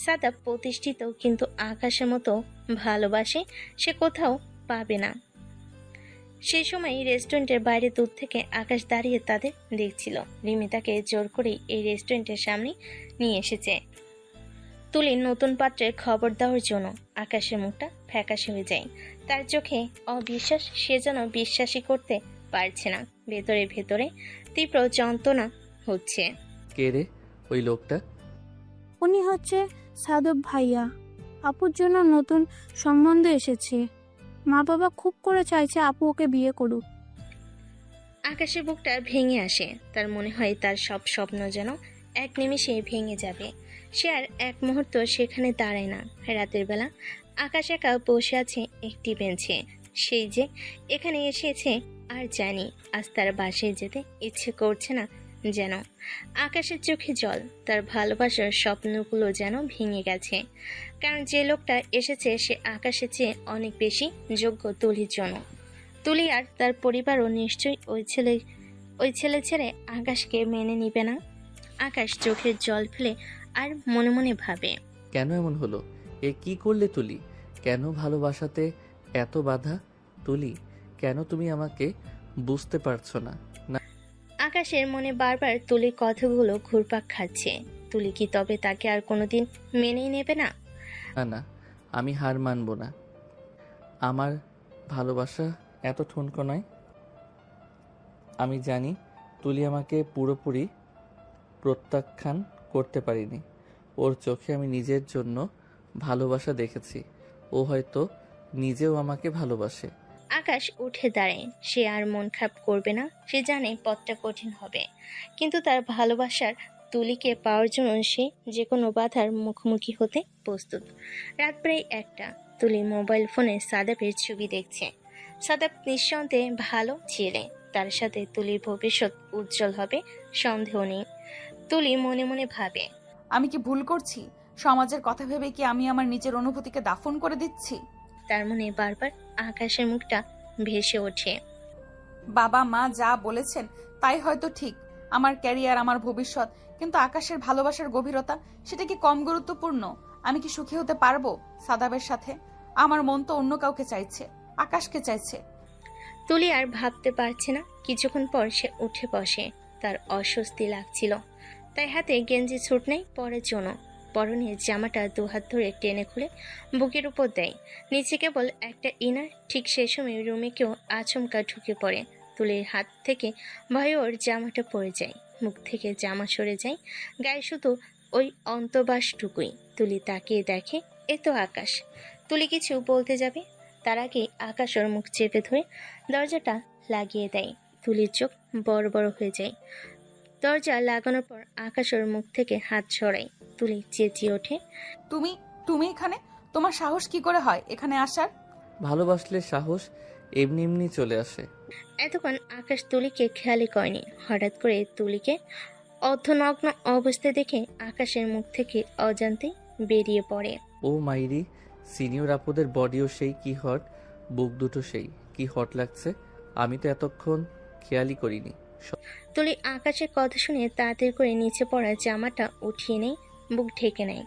সাদাব প্রতিষ্ঠিত, কিন্তু আকাশের মতো ভালোবাসে সে কোথাও পাবে না। সেই সময় রেস্টুরেন্টের বাইরে দূর থেকে আকাশ দাঁড়িয়ে তাদের দেখছিল। রিমি তাকে জোর করেই এই রেস্টুরেন্টের সামনে নিয়ে এসেছে তুলির নতুন পাত্রের খবর দেওয়ার জন্য। আকাশের মুখটা ফ্যাকাশে হয়ে যায়, তার চোখে অবিশ্বাস। সে যেন বিশ্বাসই করতে পারছে না। ভেতরে ভেতরে তীব্র যন্ত্রণা হচ্ছে। কে রে ওই লোকটা? উনি হচ্ছে সাদব ভাইয়া। আপুর জন্য নতুন সম্বন্ধ এসেছে। মা বাবা খুব করে চাইছে আপু ওকে বিয়ে করুক। আকাশের বুকটা ভেঙে আসে। তার মনে হয় তার সব স্বপ্ন যেন এক নিমেষে ভেঙে যাবে। সে আর এক মুহূর্ত সেখানে দাঁড়ায় না। রাতের বেলা আকাশ একা বসে আছে একটি বেঞ্চে। সেই যে এখানে এসেছে আর জানি আজ তার বাসায় যেতে ইচ্ছে করছে না যেন। আকাশের চোখে জল। তার ভালোবাসার স্বপ্নগুলো যেন ভেঙে গেছে। কারণ যে লোকটা এসেছে সে আকাশের চেয়ে অনেক বেশি যোগ্য তুলির জন্য। তুলি আর তার পরিবারও নিশ্চয়ই ওই ছেলে ছেড়ে আকাশকে মেনে নিবে না। আকাশ চোখের জল ফেলে আর মনে মনে ভাবে, কেন এমন হলো? এ কি করলে তুলি? কেন ভালোবাসাতে এত বাধা? তুলি, কেন তুমি আমাকে বুঝতে পারছো না? আকাশের মনে বারবার তুলির কথাগুলো ঘুরপাক খাচ্ছে। তুলি কি তবে তাকে আর কোনোদিন মেনেই নেবে না? না না, আমি হার মানবো না। আমার ভালোবাসা এত ঠুনকো নয়। আমি জানি তুলি আমাকে পুরোপুরি প্রত্যাখ্যান করতে পারিনি। ওর চোখে আমি নিজের জন্য ভালোবাসা দেখেছি। ও হয়তো নিজেও আমাকে ভালোবাসে। আকাশ উঠে দাঁড়ায়। সে আর মন খারাপ করবে না। সে জানে পথটা কঠিন হবে, কিন্তু তার ভালোবাসার তুলিকে পাওয়ার জন্য সে যে কোনো বাধার মুখোমুখি হতে প্রস্তুত। রাত প্রায় 1টা। তুলি মোবাইল ফোনে সাদাবের ছবি দেখছে। সাদাব নিঃসন্দেহে ভালো ছেলে, তার সাথে তুলির ভবিষ্যৎ উজ্জ্বল হবে সন্দেহ নেই। তুলি মনে মনে ভাবে, আমি কি ভুল করছি? সমাজের কথা ভেবে কি আমি আমার নিজের অনুভূতিকে দাফন করে দিচ্ছি? তার মনে বারবার আকাশের মুখটা ভেসে ওঠে। বাবা মা যা বলেছেন তাই হয়তো ঠিক, আমার ক্যারিয়ার, আমার ভবিষ্যৎ, কিন্তু আকাশের ভালোবাসার গভীরতা, সেটা কি কম গুরুত্বপূর্ণ? আমি কি সুখী হতে পারবো সাদাবের সাথে? আমার মন তো অন্য কাউকে চাইছে, আকাশকে চাইছে। তুলি আর ভাবতে পারছে না। কিছুক্ষণ পর সে উঠে বসে। তার অস্বস্তি লাগছিল, তাই হাতে গেঞ্জি ছুট নেই পরার জন্য। পরনের জামাটা দুহাত ধরে টেনে খুলে বুকের উপর দেয়। নিচে কেবল একটা ইনার। ঠিক সেই সময় রুমে কেউ আচমকা ঢুকে পড়ে। তুলির হাত থেকে ভয়ে ওর জামাটা পড়ে যায়, মুখ থেকে জামা সরে যায়, গায়ে শুধু ওই অন্তবাসটুকুই। তুলি তাকিয়ে দেখে এ তো আকাশ। তুলি কিছু বলতে যাবে, তার আগে আকাশ ওর মুখ চেপে ধরে দরজাটা লাগিয়ে দেয়। তুলির চোখ বড় বড় হয়ে যায়। দরজা লাগানোর পর আকাশ ওর মুখ থেকে হাত সরায়। তুলি চেঁচিয়ে ওঠে, তুমি তুমি এখানে? তোমার সাহস কি করে হয় এখানে আসার? ভালোবাসলে সাহস এমনি এমনি চলে আসে। এতক্ষণ আকাশ তুলিকে খেয়ালই করেনি। হঠাৎ করে তুলিকে অর্ধনগ্ন অবস্থায় দেখে আকাশের মুখ থেকে অজান্তেই বেরিয়ে পড়ে, ও মাইরি, সিনিয়র আপুদের বডিও সেই কি হট, বুক দুটো সেই কি হট লাগছে। আমি তো এতক্ষণ খেয়ালই করিনি। তুলি আকাশের কথা শুনে তাড়াতাড়ি করে নিচে পড়া জামাটা উঠিয়ে নেয়, বুক ঢেকে নেয়।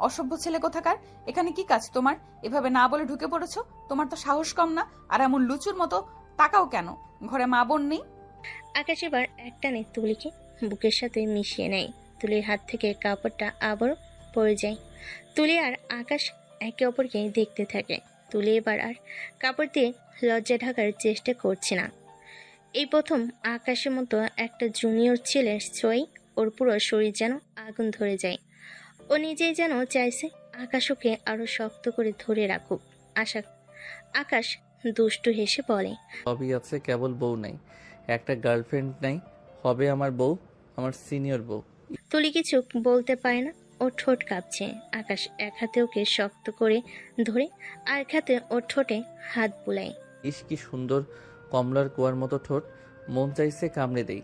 অসভ্য ছেলে কোথাকার! এখানে কি কাজ তোমার? এভাবে না বলে ঢুকে পড়েছো? তোমার তো সাহস কম না? আর এমন লুচুর মতো তাকাও কেন? ঘরে মা বোন নেই? আকাশ এবার একটানে তুলিকে বুকের সাথে মিশিয়ে নেয়। তুলির হাত থেকে কাপড়টা আবার পড়ে যায়। তুলি আর আকাশ একে অপরকে দেখতে থাকে। তুলি এবার আর কাপড় দিয়ে লজ্জা ঢাকার চেষ্টা করছে না। এই প্রথম আকাশের মতো একটা জুনিয়র ছেলের ছোঁয়ায় ওর পুরো শরীর যেন আগুন ধরে যায়। ও নিজেই যেন চাইছে আকাশ ওকে আরো শক্ত করে ধরে রাখুক। আকাশ দুষ্টু হেসে বলে, সবই আছে, কেবল বউ নাই, একটা গার্লফ্রেন্ড নাই, হবে আমার বউ, আমার সিনিয়র বউ। তুলি কিছু বলতে পারে না, ওর ঠোঁট কাঁপছে। আকাশ এক হাতে ওকে শক্ত করে ধরে আর এক হাতে ওর ঠোঁটে হাত বুলায়। ইস কি সুন্দর কমলার কুয়ার মতো ঠোঁট, মন চাইছে কামড়ে দেই,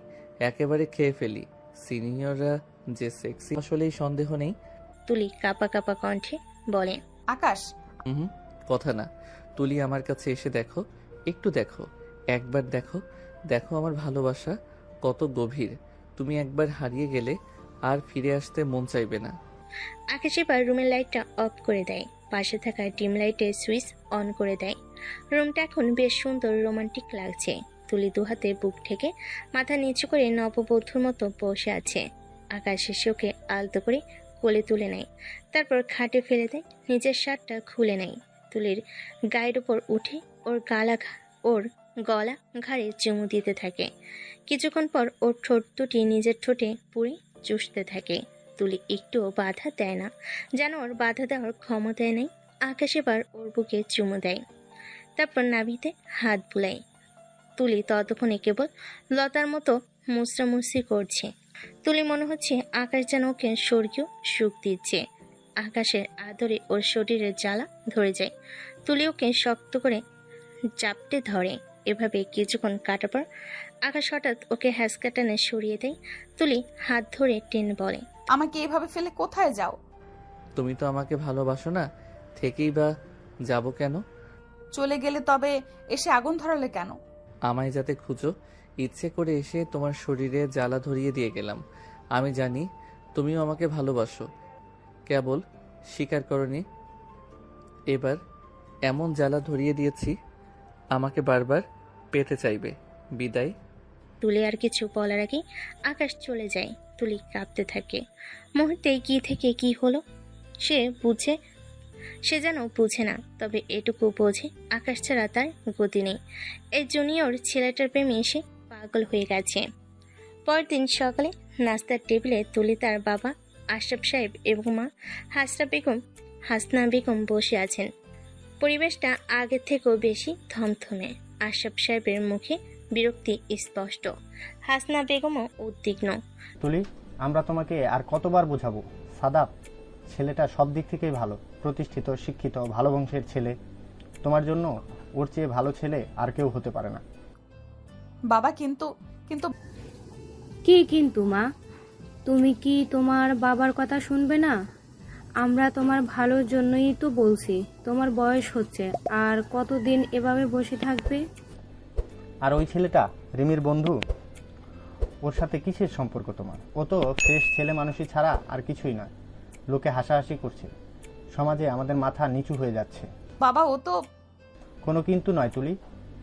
একেবারে খেয়ে ফেলি। সিনিয়ররা যে সেক্সি আসলেই সন্দেহ নেই। তুলি কাপা কাপা কণ্ঠে বলে, আকাশ, হুম, কথা না। তুলি আমার কাছে এসে দেখো, একটু দেখো, একবার দেখো, দেখো আমার ভালোবাসা কত গভীর। তুমি একবার হারিয়ে গেলে আর ফিরে আসতে মন চাইবে না। আকাশ এবার রুমের লাইটটা অফ করে দেয়, পাশে থাকা ডিম লাইটের সুইচ অন করে দেয়। রুমটা এখন বেশ সুন্দর রোমান্টিক লাগছে। তুলি দুহাতে বুক ঠেকে মাথা নিচু করে নববধূর মতো বসে আছে। আকাশ এসে ওকে আলতো করে কোলে তুলে নেয়, তারপর খাটে ফেলে দেয়, নিজের শার্টটা খুলে নেয়। তুলির গায়ের উপর উঠে ওর গলা ঘাড়ে চুমু দিতে থাকে। কিছুক্ষণ পর ওর ঠোঁট দুটি নিজের ঠোঁটে পুড়ে চুষতে থাকে। তুলি একটুও বাধা দেয় না, যেন ওর বাধা দেওয়ার ক্ষমতায় নেই। আকাশ এবার ওর বুকে চুমু দেয়, তারপর নাভিতে হাত বুলায়। তুলি ততক্ষণে কেবল লতার মতো মুচড়ামুচড়ি করছে। তুলি মনে হচ্ছে আকাশ যেন ওকে স্বর্গীয় সুখ দিচ্ছে। আকাশের আদরে ওর শরীরের জ্বালা ধরে যায়। তুলি ওকে শক্ত করে চাপটে ধরে। এভাবে কিছুক্ষণ কাটার পর আকাশ হঠাৎ ওকে হ্যাঁচকা টেনে সরিয়ে দেয়। তুলি হাত ধরে টেনে বলে, আমাকে এভাবে ফেলে কোথায় যাও? তুমি তো আমাকে ভালোবাসো না, থেকেই বা যাব কেন? চলে গেলে তবে এসে আগুন ধরালে কেন? আমায় যাতে খুঁজো, ইচ্ছে করে এসে তোমার শরীরে জ্বালা ধরিয়ে দিয়ে গেলাম। আমি জানি তুমিও আমাকে ভালোবাসো, কেবল স্বীকার করনি। এবার এমন জ্বালা ধরিয়ে দিয়েছি আমাকে বারবার পেতে চাইবে। বিদায়। তুলি আর কিছু বলার আগে আকাশ চলে যায়। তুলি কাঁপতে থাকে। মুহূর্তে কি থেকে কি হলো সে যেন বুঝে না, তবে এটুকু বোঝে আকাশ ছাড়া তার গতি নেই। এই জুনিয়র ছেলেটার প্রেমে এসে পাগল হয়ে গেছে। পরের দিন সকালে নাস্তার টেবিলে তুলি, তার বাবা আশরাফ সাহেব এবং মা হাসনা বেগম বসে আছেন। পরিবেশটা আগের থেকেও বেশি থমথমে। আশরাফ সাহেবের মুখে বিরক্তি স্পষ্ট, হাসনা বেগমও উদ্বিগ্ন। তুলি, আমরা তোমাকে আর কতবার বোঝাবো? সাদাব ছেলেটা সব দিক থেকেই ভালো, প্রতিষ্ঠিত, শিক্ষিত, ভালো বংশের ছেলে। তোমার জন্য ওর চেয়ে ভালো ছেলে আর কেউ হতে পারে না। বাবা, কিন্তু কিন্তু কি কিন্তু মা? তুমি কি তোমার বাবার কথা শুনবে না? আমরা তোমার ভালোর জন্যই তো বলছি। তোমার বয়স হচ্ছে, আর কতদিন এভাবে বসে থাকবে? আর ওই ছেলেটা রিমির বন্ধু, ওর সাথে কিসের সম্পর্ক তোমার? ও তো ফ্রেশ ছেলে মানুষই ছাড়া আর কিছুই নয়। লোকে হাসাহাসি করছে, সমাজে আমাদের মাথা নিচু হয়ে যাচ্ছে। বাবা, ও তো কোনো কিন্তু নয় তুলি।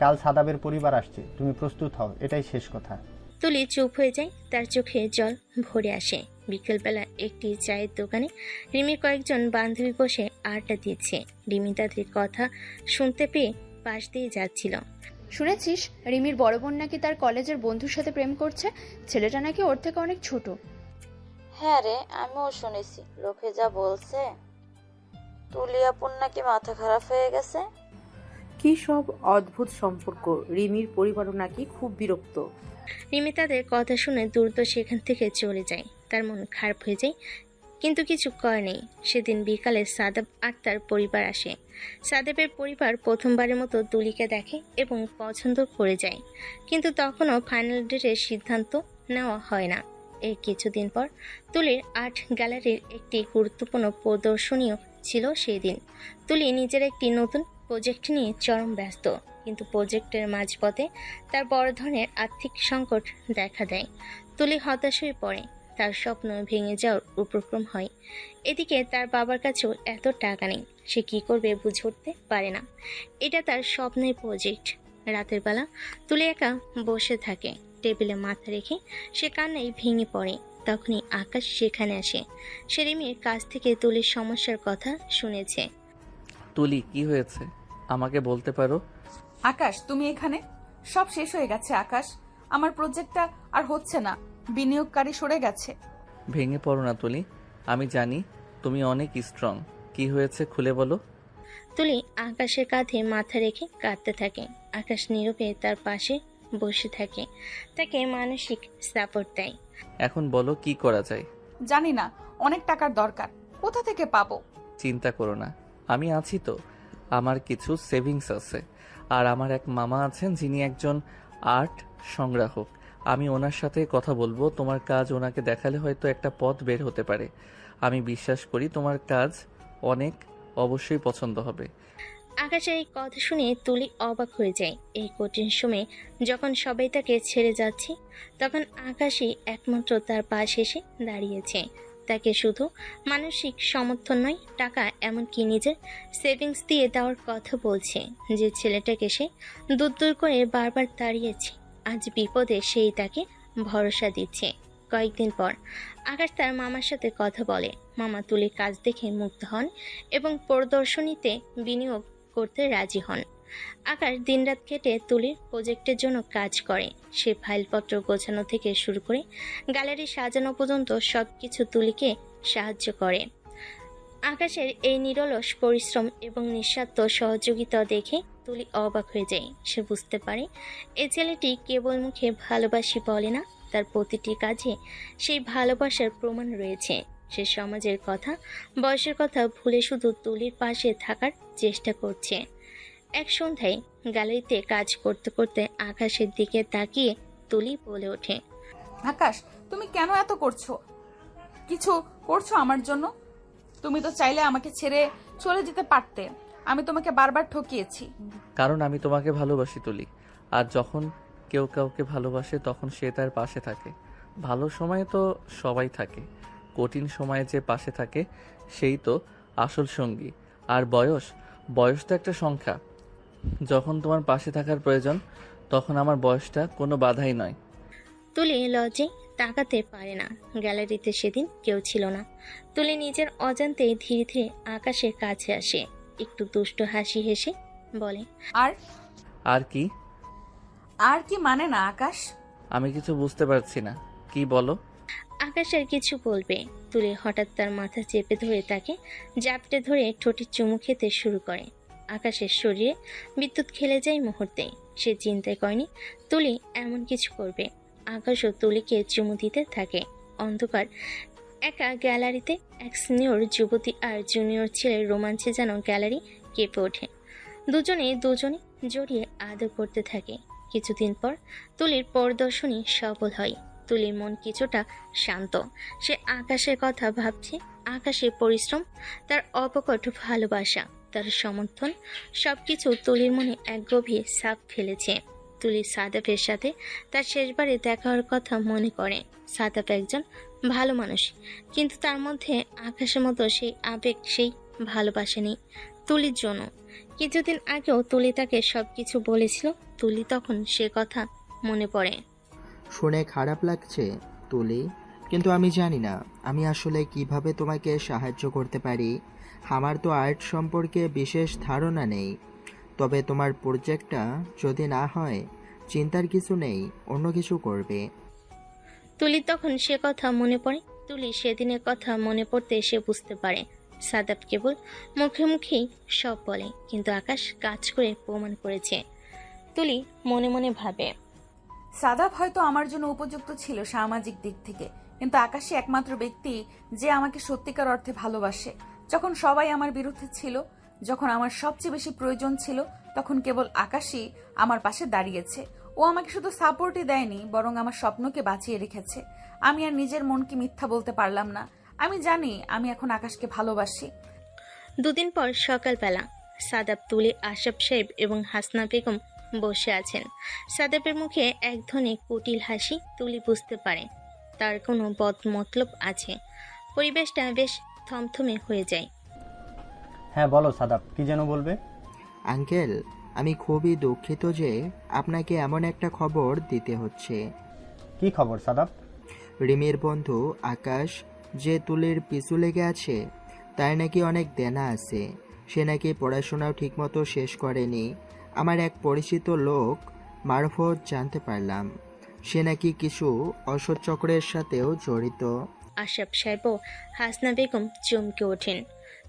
কাল সাদাবের পরিবার আসছে, তুমি প্রস্তুত হও, এটাই শেষ কথা। তুলি চুপ হয়ে যায়, তার চোখে জল ভরে আসে। বিকেলবেলা একটি চায়ের দোকানে রিমির কয়েকজন বান্ধবী বসে আড্ডা দিচ্ছে। রিমি তাদের কথা শুনতে পেয়ে পাশ দিয়ে যাচ্ছিল। শুনেছিস রিমির বড় বোন নাকি তার কলেজের বন্ধুর সাথে প্রেম করছে? ছেলেটা নাকি ওর থেকে অনেক ছোট। হ্যাঁ রে, আমিও শুনেছি, লোকে যা বলছে। তুলিয়াপুর নাকি মাথা খারাপ হয়ে গেছে। কি সব অদ্ভুত সম্পর্ক। রিমির পরিবারও নাকি খুব বিরক্ত। রিমি তাদের কথা শুনে দ্রুত সেখান থেকে চলে যায়। তার মন খারাপ হয়ে যায়, কিন্তু কিছু কর নেই। সেদিন বিকালে সাদাব আর তার পরিবার আসে। সাদাবের পরিবার প্রথমবারের মতো তুলিকে দেখে এবং পছন্দ করে যায়, কিন্তু তখনও ফাইনাল ডেটের সিদ্ধান্ত নেওয়া হয় না। এর কিছুদিন পর তুলির আর্ট গ্যালারির একটি গুরুত্বপূর্ণ প্রদর্শনীও ছিল সেই দিন। তুলি নিজের একটি নতুন প্রজেক্ট নিয়ে চরম ব্যস্ত, কিন্তু প্রজেক্টের মাঝপথে তার বড় ধরনের আর্থিক সংকট দেখা দেয়। তুলি হতাশ হয়ে পড়ে, তার স্বপ্ন ভেঙে যাওয়ার উপক্রম হয়। এদিকে তার বাবার কাছেও এত টাকা নেই, সে কি করবে বুঝে উঠতে পারে না। এটা তার স্বপ্নের প্রজেক্ট। রাতের বেলা তুলি একা বসে থাকে, টেবিলে মাথা রেখে সে কান্নায় ভেঙে পড়ে। তখনই আকাশ সেখানে আসে। সে রিমির কাছ থেকে তুলির সমস্যার কথা শুনেছে। তুলি, কি হয়েছে আমাকে বলতে পারো? আকাশ, তুমি এখানে? সব শেষ হয়ে গেছে আকাশ। আমার প্রজেক্টটা আর হচ্ছে না, বিনিয়োগকারী সরে গেছে। ভেঙে পড়ো না তুলি, আমি জানি তুমি অনেক স্ট্রং। কি হয়েছে খুলে বলো। তুলি আকাশের কাঁধে মাথা রেখে কাঁদতে থাকে। আকাশ নীরবে তার পাশে বসে থাকে, তাকে মানসিক সাপোর্ট দেয়। এখন বলো কি করা যায়? জানি না, অনেক টাকার দরকার, কোথা থেকে পাবো? চিন্তা করো না, আমি আছি তো। আমার কিছু সেভিংস আছে, আর আমার এক মামা আছেন যিনি একজন আর্ট সংগ্রাহক। আমি ওনার সাথে কথা বলবো। তোমার কাজ ওনাকে দেখালে হয়তো একটা পথ বের হতে পারে। আমি বিশ্বাস করি তোমার কাজ অনেক অবশ্যই পছন্দ হবে। আকাশের এই কথা শুনে তুলি অবাক হয়ে যায়। এই কঠিন সময়ে যখন সবাই তাকে ছেড়ে যাচ্ছে, তখন আকাশই একমাত্র তার পাশে এসে দাঁড়িয়েছে। তাকে শুধু মানসিক সমর্থন নয়, টাকা এমনকি নিজের সেভিংস দিয়ে দেওয়ার কথা বলছে। যে ছেলেটাকে সে দূর দূর করে বারবার তাড়িয়েছে, আজ বিপদে সেই তাকে ভরসা দিচ্ছে। কয়েকদিন পর আকাশ তার মামার সাথে কথা বলে। মামা তুলির কাজ দেখে মুগ্ধ হন এবং প্রদর্শনীতে বিনিয়োগ করতে রাজি হন। আকাশ দিনরাত কেটে তুলির প্রজেক্টের জন্য কাজ করে। সে ফাইলপত্র গোছানো থেকে শুরু করে গ্যালারি সাজানো পর্যন্ত সবকিছু তুলিকে সাহায্য করে। আকাশের এই নিরলস পরিশ্রম এবং নিঃস্বার্থ সহযোগিতা দেখে তুলি অবাক হয়ে যায়। সে বুঝতে পারে এই ছেলেটি কেবল মুখে ভালোবাসি বলে না, তার প্রতিটি কাজে সেই ভালোবাসার প্রমাণ রয়েছে। সে সমাজের কথা, বয়সের কথা ভুলে শুধু তুলির পাশে থাকার চেষ্টা করছে। এক সন্ধ্যায় গ্যালারিতে কাজ করতে করতে আকাশের দিকে তাকিয়ে তুলি বলে ওঠে, আকাশ, তুমি কেন এত করছো? কিছু করছো আমার জন্য? তুমি তো চাইলে আমাকে ছেড়ে চলে যেতে পারতে। আমি তোমাকে বারবার ঠকিয়েছি। কারণ আমি তোমাকে ভালোবাসি তুলি। আর যখন কেউ কাউকে ভালোবাসে তখন সে তার পাশে থাকে। ভালো সময়ে তো সবাই থাকে, কঠিন সময়ে যে পাশে থাকে সেই তো আসল সঙ্গী। আর বয়স তো একটা সংখ্যা। যখন তোমার পাশে থাকার প্রয়োজন তখন আমার বয়সটা কোনো বাধাই নয়। তুলি লজ্জে তাকাতে পারে না। গ্যালারিতে সেদিন কেউ ছিল না। তুলি নিজের অজান্তেই ধীরে ধীরে আকাশের কাছে আসে। একটু দুষ্ট হাসি হেসে বলে, আর কি? আর কি মানে না আকাশ? আমি কিছু বুঝতে পারছি না, কি বলো? আকাশ আর কিছু বলবে, তুলি হঠাৎ তার মাথা চেপে ধরে তাকে জাপটে ধরে ঠোঁটে চুমু খেতে শুরু করে। আকাশের শরীরে বিদ্যুৎ খেলে যায় মুহূর্তেই। সে চিন্তাই করেনি তুলি এমন কিছু করবে। আকাশও তুলিকে চুমু দিতে থাকে। অন্ধকার একা গ্যালারিতে এক সিনিয়র যুবতী আর জুনিয়র ছেলের রোমাঞ্চে যেন গ্যালারি কেঁপে ওঠে। দুজনে জড়িয়ে আদর করতে থাকে। কিছুদিন পর তুলির প্রদর্শনী সফল হয়। তুলির মন কিছুটা শান্ত। সে আকাশের কথা ভাবছে। আকাশের পরিশ্রম, তার অপকট ভালোবাসা, তার সমর্থন সবকিছু তুলির মনে এক গভীর ছাপ ফেলেছে। তুলি সাদাফের সাথে তার শেষবারে দেখা হওয়ার কথা মনে করে। সাদাফ একজন ভালো মানুষ, কিন্তু তার মধ্যে আকাশের মতো সেই আবেগ, সেই ভালোবাসা নেই তুলির জন্য। কিছুদিন আগেও তুলি তাকে সবকিছু বলেছিল। তুলি তখন সে কথা মনে পড়ে। শুনে খারাপ লাগছে তুলি, কিন্তু আমি জানি না আমি আসলে কিভাবে তোমাকে সাহায্য করতে পারি। আমার তো আর্ট সম্পর্কে বিশেষ ধারণা নেই। তবে তোমার প্রজেক্টটা যদি না হয়, চিন্তার কিছু নেই, অন্য কিছু করবে। তুলি তখন সে কথা মনে পড়ে। তুলি সেদিনের কথা মনে পড়তে সে বুঝতে পারে সাদাব কেবল মুখে মুখেই সব বলে, কিন্তু আকাশ কাজ করে প্রমাণ করেছে। তুলি মনে মনে ভাবে, সাদাব হয়তো আমার জন্য উপযুক্ত ছিল সামাজিক দিক থেকে, কিন্তু আকাশই একমাত্র ব্যক্তি যে আমাকে সত্যিকার অর্থে ভালোবাসে। যখন সবাই আমার বিরুদ্ধে ছিল, যখন আমার সবচেয়ে বেশি প্রয়োজন ছিল, তখন কেবল আকাশই আমার পাশে দাঁড়িয়েছে। ও আমাকে শুধু সাপোর্টই দেয়নি, বরং আমার স্বপ্নকে বাঁচিয়ে রেখেছে। আমি আর নিজের মনকে মিথ্যা বলতে পারলাম না। আমি জানি আমি এখন আকাশকে ভালোবাসি। দুদিন পর সকালবেলা সাদাব, তুলি, আশরাফ সাহেব এবং হাসনা বেগম বসে আছেন। সাদাবের মুখে এক ধরনের কুটিল হাসি। তুলি বুঝতে পারে তার কোনো বদমতলব আছে। পরিবেশটা বেশ থমথমে হয়ে যায়। হ্যাঁ বলো সাদাব, কি যেন বলবে? আঙ্কেল, আমি খুবই দুঃখিত যে আপনাকে এমন একটা খবর দিতে হচ্ছে। কি খবর সাদাব? রিমির বন্ধু আকাশ যে তুলির পিছু লেগে আছে, তার নাকি অনেক দেনা আছে। সে নাকি পড়াশোনাও ঠিকমতো শেষ করেনি। আমার এক পরিচিত লোক মারফত জানতে পারলাম সে নাকি কিছু অসৎ চক্রের সাথেও জড়িত। আশরাফ সাহেব ও হাসনা বেগম চমকে ওঠেন।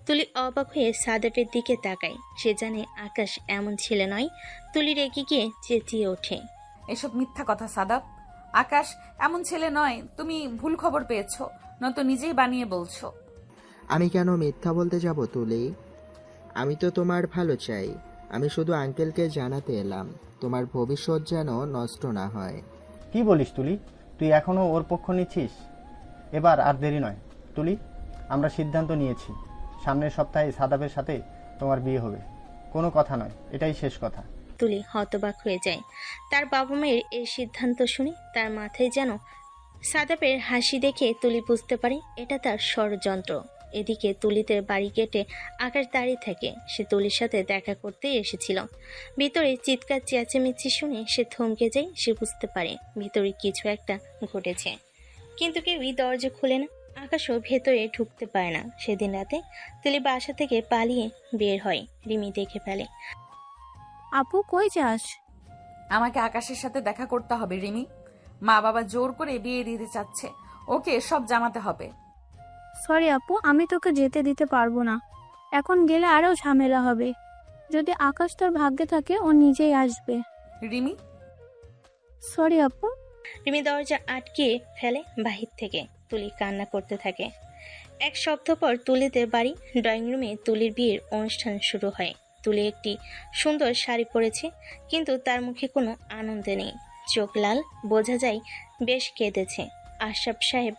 তুলি অবাক হয়ে সাদাবের দিকে তাকায়। সে জানে আকাশ এমন ছেলে নয়। তুলি রেগে গিয়ে চেঁচিয়ে ওঠে, এসব মিথ্যা কথা সাদাব। আকাশ এমন ছেলে নয়, তুমি ভুল খবর পেয়েছো, নয়তো নিজেই বানিয়ে বলছো। আমি কেন মিথ্যা বলতে যাব তুলি? আমি তো তোমার ভালো চাই। আমি শুধু আঙ্কেলকে জানাতে এলাম তোমার ভবিষ্যৎ যেন নষ্ট না হয়। কি বলিস তুলি? তুই এখনো ওর পক্ষ নিচ্ছিস? এবার আর দেরি নয় তুলি, আমরা সিদ্ধান্ত নিয়েছি সামনের সপ্তাহে সাদাবের সাথে তোমার বিয়ে হবে। কোনো কথা নয়, এটাই শেষ কথা। তুলি হতবাক হয়ে যায়। তার বাবা মায়ের এই সিদ্ধান্ত শুনে তার মাথায় যেন সাদাবের হাসি দেখে তুলি বুঝতে পারে এটা তার ষড়যন্ত্র। এদিকে তুলিতে বাড়ি গেটে আকাশ দাঁড়িয়ে থাকে। সে তুলির সাথে দেখা করতে এসেছিল। ভিতরে চিৎকার চেঁচামেচি শুনে সে থমকে যায়। সে বুঝতে পারে ভিতরে কিছু একটা ঘটেছে, কিন্তু কেউই দরজা খুলে না। আকাশও ভেতরে ঢুকতে পারে না। সেদিন রাতে তুলি বাসা থেকে পালিয়ে বের হয়। রিমি দেখে ফেলে। আপু কই যাস? আমাকে আকাশের সাথে দেখা করতে হবে রিমি। মা বাবা জোর করে বিয়ে দিতে চাচ্ছে, ওকে সব জানাতে হবে। সরি আপু, আমি তোকে যেতে দিতে পারবো না। এখন গেলে আরো ঝামেলা হবে। যদি আকাশ তোর ভাগ্যে থাকে ও নিজেই আসবে। রিমি। সরি আপু। রিমি দরজা আটকে ফেলে বাহির থেকে। তুলি কান্না করতে থাকে। এক সপ্তাহ পর তুলিদের বাড়ি ড্রয়িং রুমে তুলির বিয়ের অনুষ্ঠান শুরু হয়। তুলি একটি সুন্দর শাড়ি পরেছে, কিন্তু তার মুখে কোনো আনন্দ নেই। চোখ লাল, বোঝা যায় বেশ কেঁদেছে। আশরাফ সাহেব,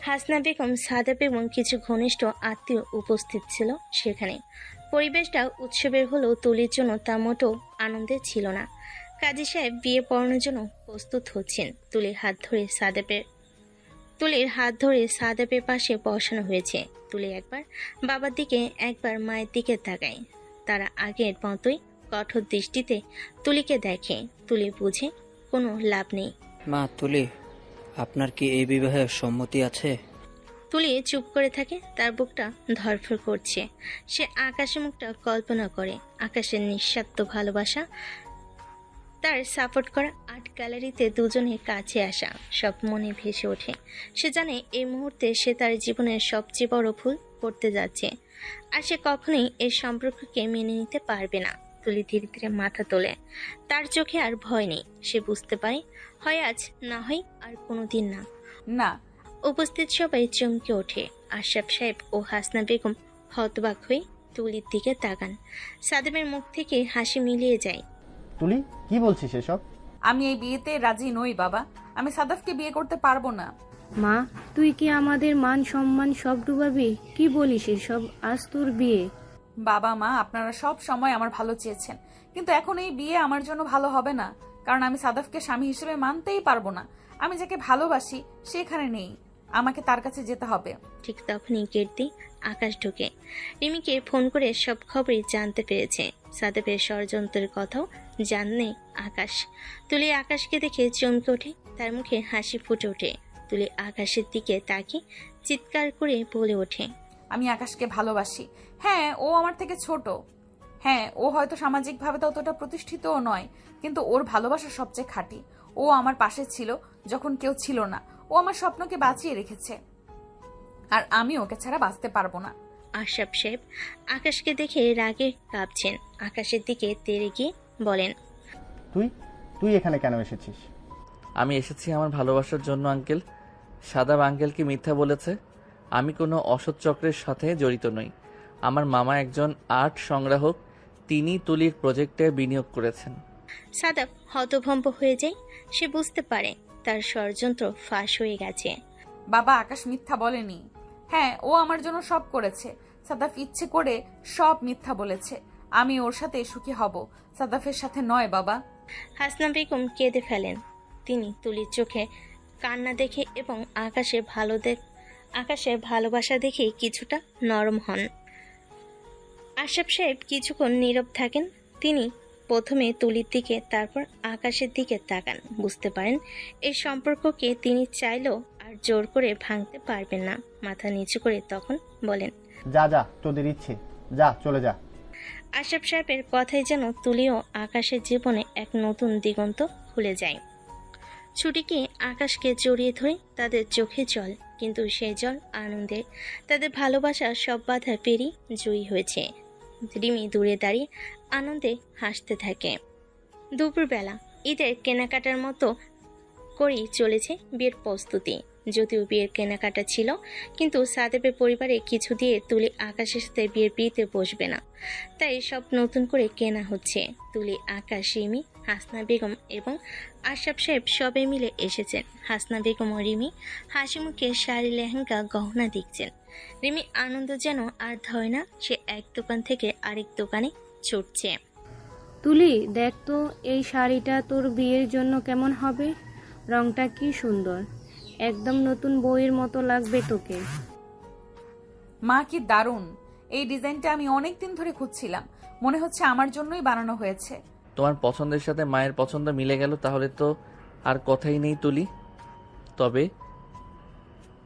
হাসনা বেগম, সাদা বেগম, কিছু ঘনিষ্ঠ আত্মীয় উপস্থিত ছিল সেখানে। পরিবেশটা উৎসবের হলেও তুলির জন্য তা মোটেও আনন্দের ছিল না। কাজী সাহেব বিয়ে পড়ানোর জন্য প্রস্তুত হচ্ছেন। তুলির হাত ধরে সাদাবের পাশে বসানো হয়েছে। তুলি একবার বাবার দিকে একবার মায়ের দিকে তাকায়। তারা আগের মতোই কঠোর দৃষ্টিতে তুলিকে দেখে। তুলি বুঝে কোনো লাভ নেই। মা তুলি, আপনার কি এই বিবাহে সম্মতি আছে? তুলি চুপ করে থাকে। তার বুকটা ধরফর করছে। সে আকাশের মুখটা কল্পনা করে। আকাশের নিঃস্বার্থ ভালোবাসা, তার সাপোর্ট করা আর্ট গ্যালারিতে দুজনে কাছে আসা, সব মনে ভেসে ওঠে। সে জানে এই মুহূর্তে সে তার জীবনের সবচেয়ে বড় ভুল করতে যাচ্ছে, আর সে কখনোই এই সম্পর্ককে মেনে নিতে পারবে না। তুলি ধীরে ধীরে মাথা তোলে। তার চোখে আর ভয় নেই। সে বুঝতে পারে হয় আজ, না হয় আর কোনোদিন না। না। উপস্থিত সবাই চমকে ওঠে। আশরাফ সাহেব ও হাসনা বেগম হতবাক হয়ে তুলির দিকে তাকান। সাদেমের মুখ থেকে হাসি মিলিয়ে যায়। তুলি, কি বলছিস এসব? আমি এই বিয়েতে রাজি নই বাবা। আমি সাদাফকে বিয়ে করতে পারবো না। মা, তুই কি আমাদের মান সম্মান সব ডুবাবি? কি বলিস এসব? আজ তোর বিয়ে। বাবা মা, আপনারা সব সময় আমার ভালো চেয়েছেন, কিন্তু এখন এই বিয়ে আমার জন্য ভালো হবে না, কারণ আমি সাদাফকে স্বামী হিসেবে মানতেই পারবো না। আমি যাকে ভালোবাসি সে এখানে নেই, আমাকে তার কাছে যেতে হবে। ঠিক তখনই গেট দিয়ে আকাশ ঢুকে। রিমিকে ফোন করে সব খবরই জানতে পেরেছে। সাদেবের ষড়যন্ত্রের কথাও জানে আকাশ। তুলি আকাশকে দেখে চমকে ওঠে। তার মুখে হাসি ফুটে ওঠে। তুলি আকাশের দিকে তাকিয়ে চিৎকার করে বলে ওঠে, আমি আকাশকে ভালোবাসি। হ্যাঁ, ও আমার থেকে ছোট। হ্যাঁ, ও হয়তো সামাজিকভাবে ততটা প্রতিষ্ঠিতও নয়, কিন্তু ওর ভালোবাসা সবচেয়ে খাঁটি। ও আমার পাশে ছিল যখন কেউ ছিল না। ও আমার স্বপ্নকে বাঁচিয়ে রেখেছে, আর আমি ওকে ছাড়া বাঁচতে পারবো না। আশরাফ সাহেব আকাশকে দেখে রাগে কাঁপছেন। আকাশের দিকে তেড়ে গিয়ে বলেন, তুই এখানে কেন এসেছিস? আমি এসেছি আমার ভালোবাসার জন্য আঙ্কেল। সাদাব আঙ্কেলকে মিথ্যা বলেছে। আমি কোনো অসৎ চক্রের সাথে জড়িত নই। আমার মামা একজন আর্ট সংগ্রাহক, তিনি তুলির প্রজেক্টে বিনিয়োগ করেছেন। সাদাব হতভম্ব হয়ে যায়। সে বুঝতে পারে তার ষড়যন্ত্র ফাঁস হয়ে গেছে। বাবা, আকাশ মিথ্যা বলেনি। হ্যাঁ, ও আমার জন্য সব করেছে। সাদাফ ইচ্ছে করে সব মিথ্যা বলেছে। আমি ওর সাথে সুখী হব, সাদাফের সাথে নয় বাবা। হাসনা বেগম কেঁদে ফেলেন। তিনি তুলির চোখে কান্না দেখে এবং আকাশের ভালোবাসা দেখে কিছুটা নরম হন। আশরাফ সাহেব কিছুক্ষণ নীরব থাকেন। তিনি প্রথমে তুলির দিকে, তারপর আকাশের দিকে তাকান। বুঝতে পারেন এই সম্পর্ককে তিনি চাইলেও আর জোর করে ভাঙতে পারবেন না। মাথা নিচু করে তখন বলেন, যা তোদের ইচ্ছে, যা চলে যা। আশরাফ সাহেবের কথাই যেন তুলিও আকাশের জীবনে এক নতুন দিগন্ত খুলে যায়। ছুটিকে আকাশকে জড়িয়ে ধরে তাদের চোখে জল, কিন্তু সেই জল আনন্দে। তাদের ভালোবাসা সব বাধা পেরিয়ে জয়ী হয়েছে। রিমি দূরে দাঁড়িয়ে আনন্দে হাসতে থাকে। দুপুরবেলা ঈদের কেনাকাটার মতো করেই চলেছে বিয়ের প্রস্তুতি। যদিও বিয়ের কেনাকাটা ছিল, কিন্তু সাদেবের পরিবারে কিছু দিয়ে তুলি আকাশের সাথে বিয়ের বিয়েতে বসবে না, তাই সব নতুন করে কেনা হচ্ছে। তুলি, আকাশ, রিমি, হাসনা বেগম এবং আশরাফ সাহেব সবে মিলে এসেছেন। হাসনা বেগম ও রিমি হাসি মুখে শাড়ি, লেহেঙ্গা, গহনা দেখছেন। রিমি আনন্দ যেন আর ধরে না, সে এক দোকান থেকে আরেক দোকানে ছুটছে। তুলি, দেখ তো এই শাড়িটা তোর বিয়ের জন্য কেমন হবে। রংটা কি সুন্দর, একদম নতুন বইয়ের মতো লাগবে তোকে। মা, কি দারুণ! এই ডিজাইনটা আমি অনেক দিন ধরে খুঁজছিলাম, মনে হচ্ছে আমার জন্যই বানানো হয়েছে। তোমার পছন্দের সাথে মায়ের পছন্দ মিলে গেল, তাহলে তো আর কথাই নেই তুলি। তবে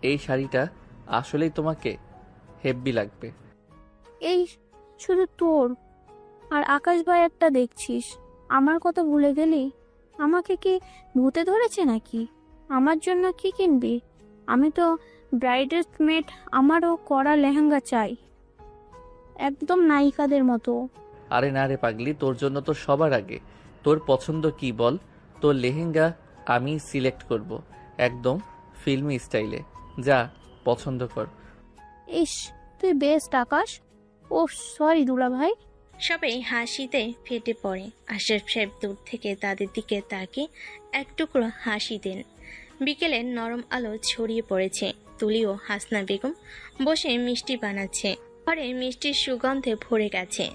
এই শাড়িটা আসলেই তোমাকে হেব্বি লাগবে। এই শুধু তোর আর আকাশ ভাই একটা দেখছিস, আমার কথা ভুলে গেলি? আমাকে কি ভূতে ধরেছে নাকি? আমার জন্য কি কিনবি? আমি তো ব্রাইডের মেড, আমারও কড়া লেহেঙ্গা চাই, একদম নায়িকাদের মতো। আরে না রে পাগলি, তোর জন্য তো সবার আগে। তোর পছন্দ কি বল? তোর লেহেঙ্গা আমি সিলেক্ট করব, একদম ফিল্মি স্টাইলে। যা পছন্দ কর। ইস, তুই বেস্ট আকাশ। ও সরি দুলা ভাই। সবাই হাসিতে ফেটে পড়ে। আশরাফ সাহেব দূর থেকে তাদের দিকে তাকিয়ে এক টুকরো হাসি দেন। বিকেলের নরম আলো ছড়িয়ে পড়েছে। তুলি ও হাসনা বেগম বসে মিষ্টি বানাচ্ছে। ঘরে মিষ্টির সুগন্ধে ভরে গেছে।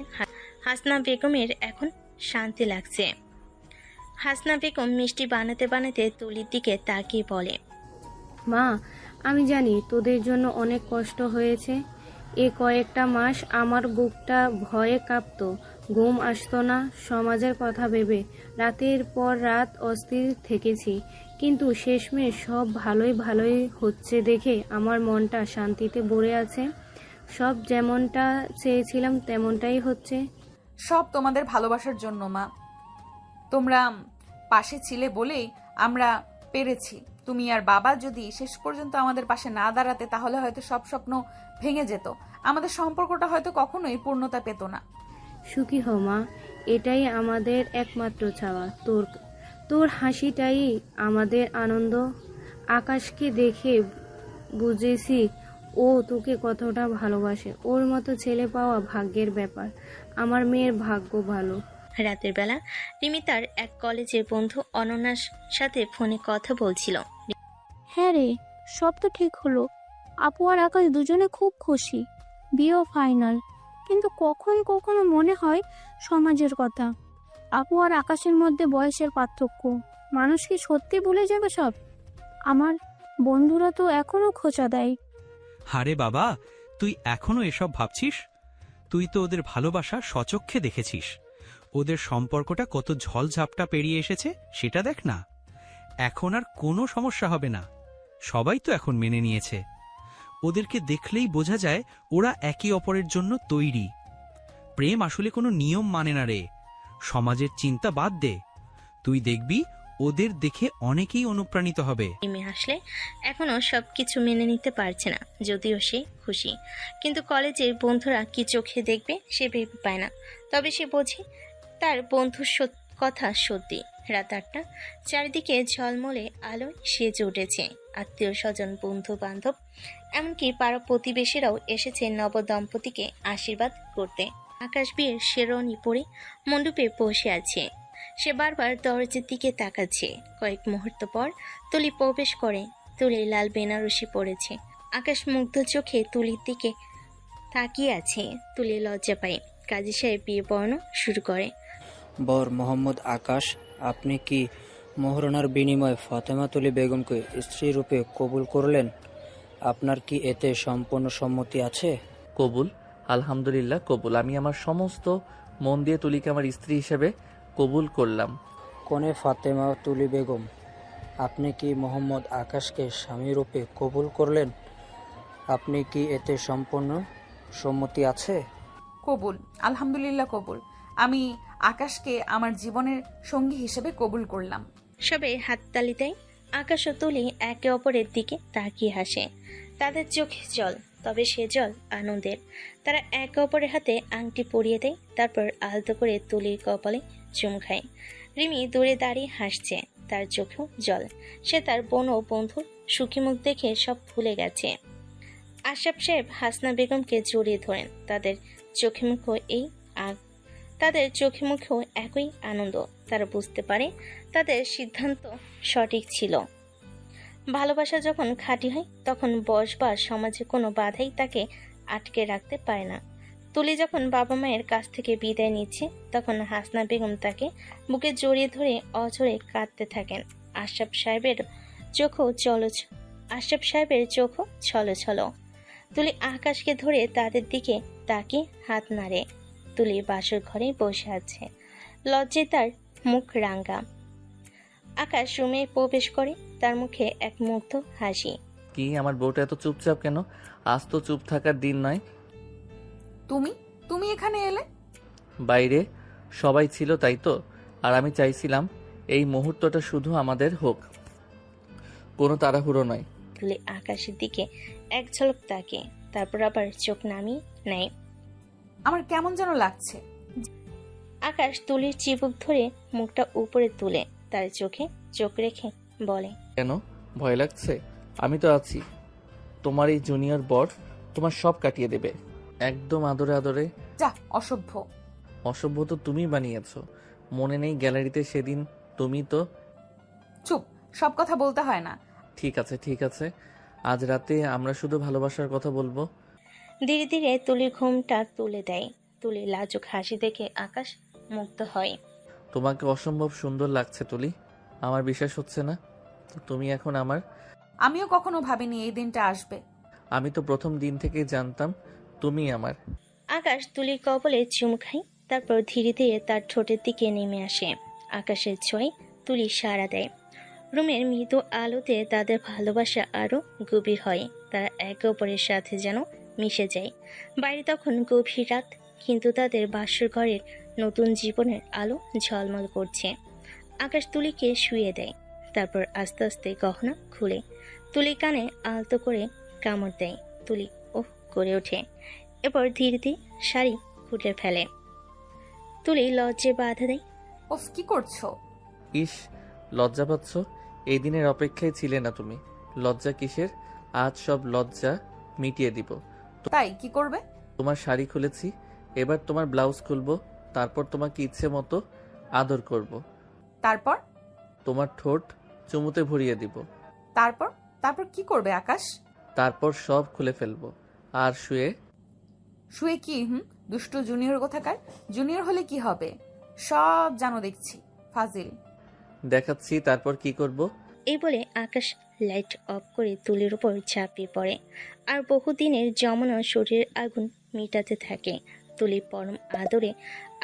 হাসনা বেগমের এখন শান্তি লাগছে। হাসনা বেগম মিষ্টি বানাতে বানাতে তুলির দিকে তাকিয়ে বলে, মা, আমি জানি তোদের জন্য অনেক কষ্ট হয়েছে। এ কয়েকটা মাস আমার বুকটা ভয়ে কাঁপতো, ঘুম আসতো না, সমাজের কথা ভেবে রাতের পর রাত অস্থির থেকেছি। কিন্তু শেষমেশ সব ভালোই হচ্ছে দেখে আমার মনটা শান্তিতে ভরে আছে। সব যেমনটা চেয়েছিলাম তেমনটাই হচ্ছে। সব তোমাদের ভালোবাসার জন্য মা, তোমরা পাশে ছিলে বলেই আমরা পেরেছি। তুমি আর বাবা যদি শেষ পর্যন্ত আমাদের পাশে না দাঁড়াতে, তাহলে হয়তো সব স্বপ্ন ভেঙে যেত, আমাদের সম্পর্কটা হয়তো কখনোই পূর্ণতা পেত না। সুখী হও মা, এটাই আমাদের একমাত্র চাওয়া। তোর হাসিটাই আমাদের আনন্দ। আকাশকে দেখে বুঝেছি ও তোকে কতটা ভালোবাসে। ওর মতো ছেলে পাওয়া ভাগ্যের ব্যাপার। আমার মেয়ের ভাগ্য ভালো। রাতের বেলা রিমি তার এক কলেজের বন্ধু অনন্যার সাথে ফোনে কথা বলছিল। হ্যাঁ রে, সব তো ঠিক হলো। আপু আর আকাশ দুজনে খুব খুশি, বিয়েও ফাইনাল। কিন্তু কখনো মনে হয় সমাজের কথা। আপু আর আকাশের মধ্যে বয়সের পার্থক্য, মানুষ কি সত্যি ভুলে যাবে সব? আমার বন্ধুরা তো এখনো খোঁচা দেয়। আরে বাবা, তুই এখনো এসব ভাবছিস? তুই তো ওদের ভালোবাসা স্বচক্ষে দেখেছিস। ওদের সম্পর্কটা কত ঝলঝাপটা পেরিয়ে এসেছে সেটা দেখ না। এখন আর কোনো সমস্যা হবে না। সবাই তো এখন মেনে নিয়েছে। ওদেরকে দেখলেই বোঝা যায় ওরা একে অপরের জন্য তৈরি। প্রেম আসলে কোনো নিয়ম মানে না রে। সমাজের চিন্তা বাদ দে, তুই দেখবি ওদের দেখে অনেকেই অনুপ্রাণিত হবে। রিমি হাসলে এখনো সবকিছু মেনে নিতে পারছে না, যদিও সে খুশি। কিন্তু কলেজের বন্ধুরা কি চোখে দেখবে সে ভেবে পায় না। তবে সে বোঝে তার বন্ধুর কথা সত্যি। রাত 8টা, চারিদিকে ঝলমলে আলোয় সেজে উঠেছে। আত্মীয় স্বজন, বন্ধু বান্ধব, এমনকি পাড়া প্রতিবেশীরাও এসেছে নবদম্পতিকে আশীর্বাদ করতে। আকাশ বিয়ের শেরওয়ানি পরে মণ্ডপে বসে আছে। সে বারবার দরজার দিকে তাকাচ্ছে। কয়েক মুহূর্ত পর তুলি প্রবেশ করে। তুলি লাল বেনারসি পরেছে। আকাশ মুগ্ধ চোখে তুলির দিকে তাকিয়ে আছে। তুলি লজ্জা পায়। কাজী সাহেব বিয়ে পড়ানো শুরু করে। বর মোহাম্মদ আকাশ, আপনি কি মোহরনার বিনিময়ে ফাতেমা তুলি বেগমকে স্ত্রী রূপে কবুল করলেন? আপনার কি এতে সম্পূর্ণ সম্মতি আছে? কবুল, আলহামদুলিল্লাহ কবুল। আমি আমার সমস্ত মন দিয়ে তুলিকে আমার স্ত্রী হিসেবে কবুল করলাম। কনে ফাতেমা তুলি বেগম, আপনি কি মোহাম্মদ আকাশকে স্বামী রূপে কবুল করলেন? আপনি কি এতে সম্পূর্ণ সম্মতি আছে? কবুল, আলহামদুলিল্লাহ কবুল। আমি আকাশকে আমার জীবনের সঙ্গী হিসেবে কবুল করলাম। সবাই হাততালি দেয়। আকাশ ও তুলি একে অপরের দিকে তাকিয়ে হাসে। তাদের চোখে জল, তবে সে জল আনন্দের। তারা একে অপরের হাতে আংটি পরিয়ে দেয়, তারপর আলতো করে তুলির কপালে চুম খায়। রিমি দূরে দাঁড়িয়ে হাসছে, তার চোখেও জল। সে তার বোন ও বন্ধুর সুখী মুখ দেখে সব ভুলে গেছে। আশরাফ সাহেব হাসনা বেগমকে জড়িয়ে ধরেন। তাদের চোখে মুখেও একই আনন্দ। তারা বুঝতে পারে তাদের সিদ্ধান্ত সঠিক ছিল। ভালোবাসা যখন খাঁটি হয় তখন বয়স বা সমাজে কোনো বাধাই তাকে আটকে রাখতে পারে না। তুলি যখন বাবা মায়ের কাছ থেকে বিদায় নিচ্ছে তখন হাসনা বেগম তাকে বুকে জড়িয়ে ধরে অঝরে কাঁদতে থাকেন। আশরাফ সাহেবের চোখও ছল। তুলি আকাশকে ধরে তাদের দিকে তাকে হাত নাড়ে। তুলি বাসর ঘরে বসে আছে, লজ্জায় তার মুখ রাঙ্গা। আকাশ রুমে প্রবেশ করে, তার মুখে এক মুগ্ধ হাসি। কি আমার বউটা এত চুপচাপ কেন? আজ তো চুপ থাকার দিন নয়। তুমি এখানে এলে? বাইরে সবাই ছিল তাই তো, আর আমি চাইছিলাম এই মুহূর্তটা শুধু আমাদের হোক, কোনো তাড়াহুড়ো নয়। তুলি আকাশের দিকে এক ঝলক তাকে, তারপর আবার চোখ নামিয়ে নেয়। আমার কেমন যেন লাগছে। আকাশ তুলির চিবুক ধরে মুখটা উপরে তুলে তার চোখে চোখ রেখে বলে, কেন ভয় লাগছে? আমি তো আছি। তোমার এই জুনিয়র বর তোমার সব কাটিয়ে দেবে, একদম আদরে আদরে। যা, অসভ্য। অসভ্য তো তুমি বানিয়েছো, মনে নেই গ্যালারিতে সেদিন তুমি তো। চুপ, সব কথা বলতে হয় না। ঠিক আছে, আজ রাতে আমরা শুধু ভালোবাসার কথা বলবো। ধীরে ধীরে তুলির ঘুমটা তুলে দেয়। তুলির লাজুক হাসি দেখে আকাশ মুগ্ধ হয়। তোমাকে অসম্ভব সুন্দর লাগছে তুলি, আমার বিশ্বাস হচ্ছে না তুমি এখন আমার। আমিও কখনো ভাবিনি এই দিনটা আসবে। আমি তো প্রথম দিন থেকে জানতাম তুমি আমার। আকাশ তুলির কবলে চুমু খায়, তারপর ধীরে ধীরে তার ঠোঁটের দিকে নেমে আসে। আকাশের ছোঁয়ায় তুলি সাড়া দেয়। রুমের মৃদু আলোতে তাদের ভালোবাসা আরো গভীর হয়। তারা একে অপরের সাথে যেন মিশে যায়। বাইরে তখন গভীর রাত, কিন্তু তাদের বাসর ঘরের নতুন জীবনের আলো ঝলমল করছে। আকাশ তুলিকে শুয়ে দেয়, তারপর আস্তে আস্তে গহনা খুলে তুলি কানে আলতো করে কামড় দেয়। তুলি ওহ করে ওঠে, এরপর ধীরে ধীরে শাড়ি খুলে ফেলে। তুলি লজ্জায় বাধা দেয়। ওফ, কি করছো? ইস, লজ্জা পাচ্ছ? এই দিনের অপেক্ষায় ছিলে না তুমি? লজ্জা কিসের? আজ সব লজ্জা মিটিয়ে দিব। তাই কি করবে? তোমার শাড়ি খুলেছি, এবার তোমার ব্লাউজ খুলবো, তারপর তোমাকে ইচ্ছে মতো আদর করব। তারপর? তোমার ঠোঁট চুমুতে ভরিয়ে দিব। তারপর কি করবে আকাশ? তারপর সব খুলে ফেলবো। আর শুয়ে কি? দুষ্টু জুনিয়র কোথাকার। জুনিয়র হলে কি হবে? সব জানো দেখছি, ফাজিল। দেখাচ্ছি তারপর কি করব। এই বলে আকাশ লাইট অফ করে তুলির উপর ঝাঁপিয়ে পড়ে আর বহুদিনের জমানো শরীরের আগুন মিটাতে থাকে। তুলি পরম আদরে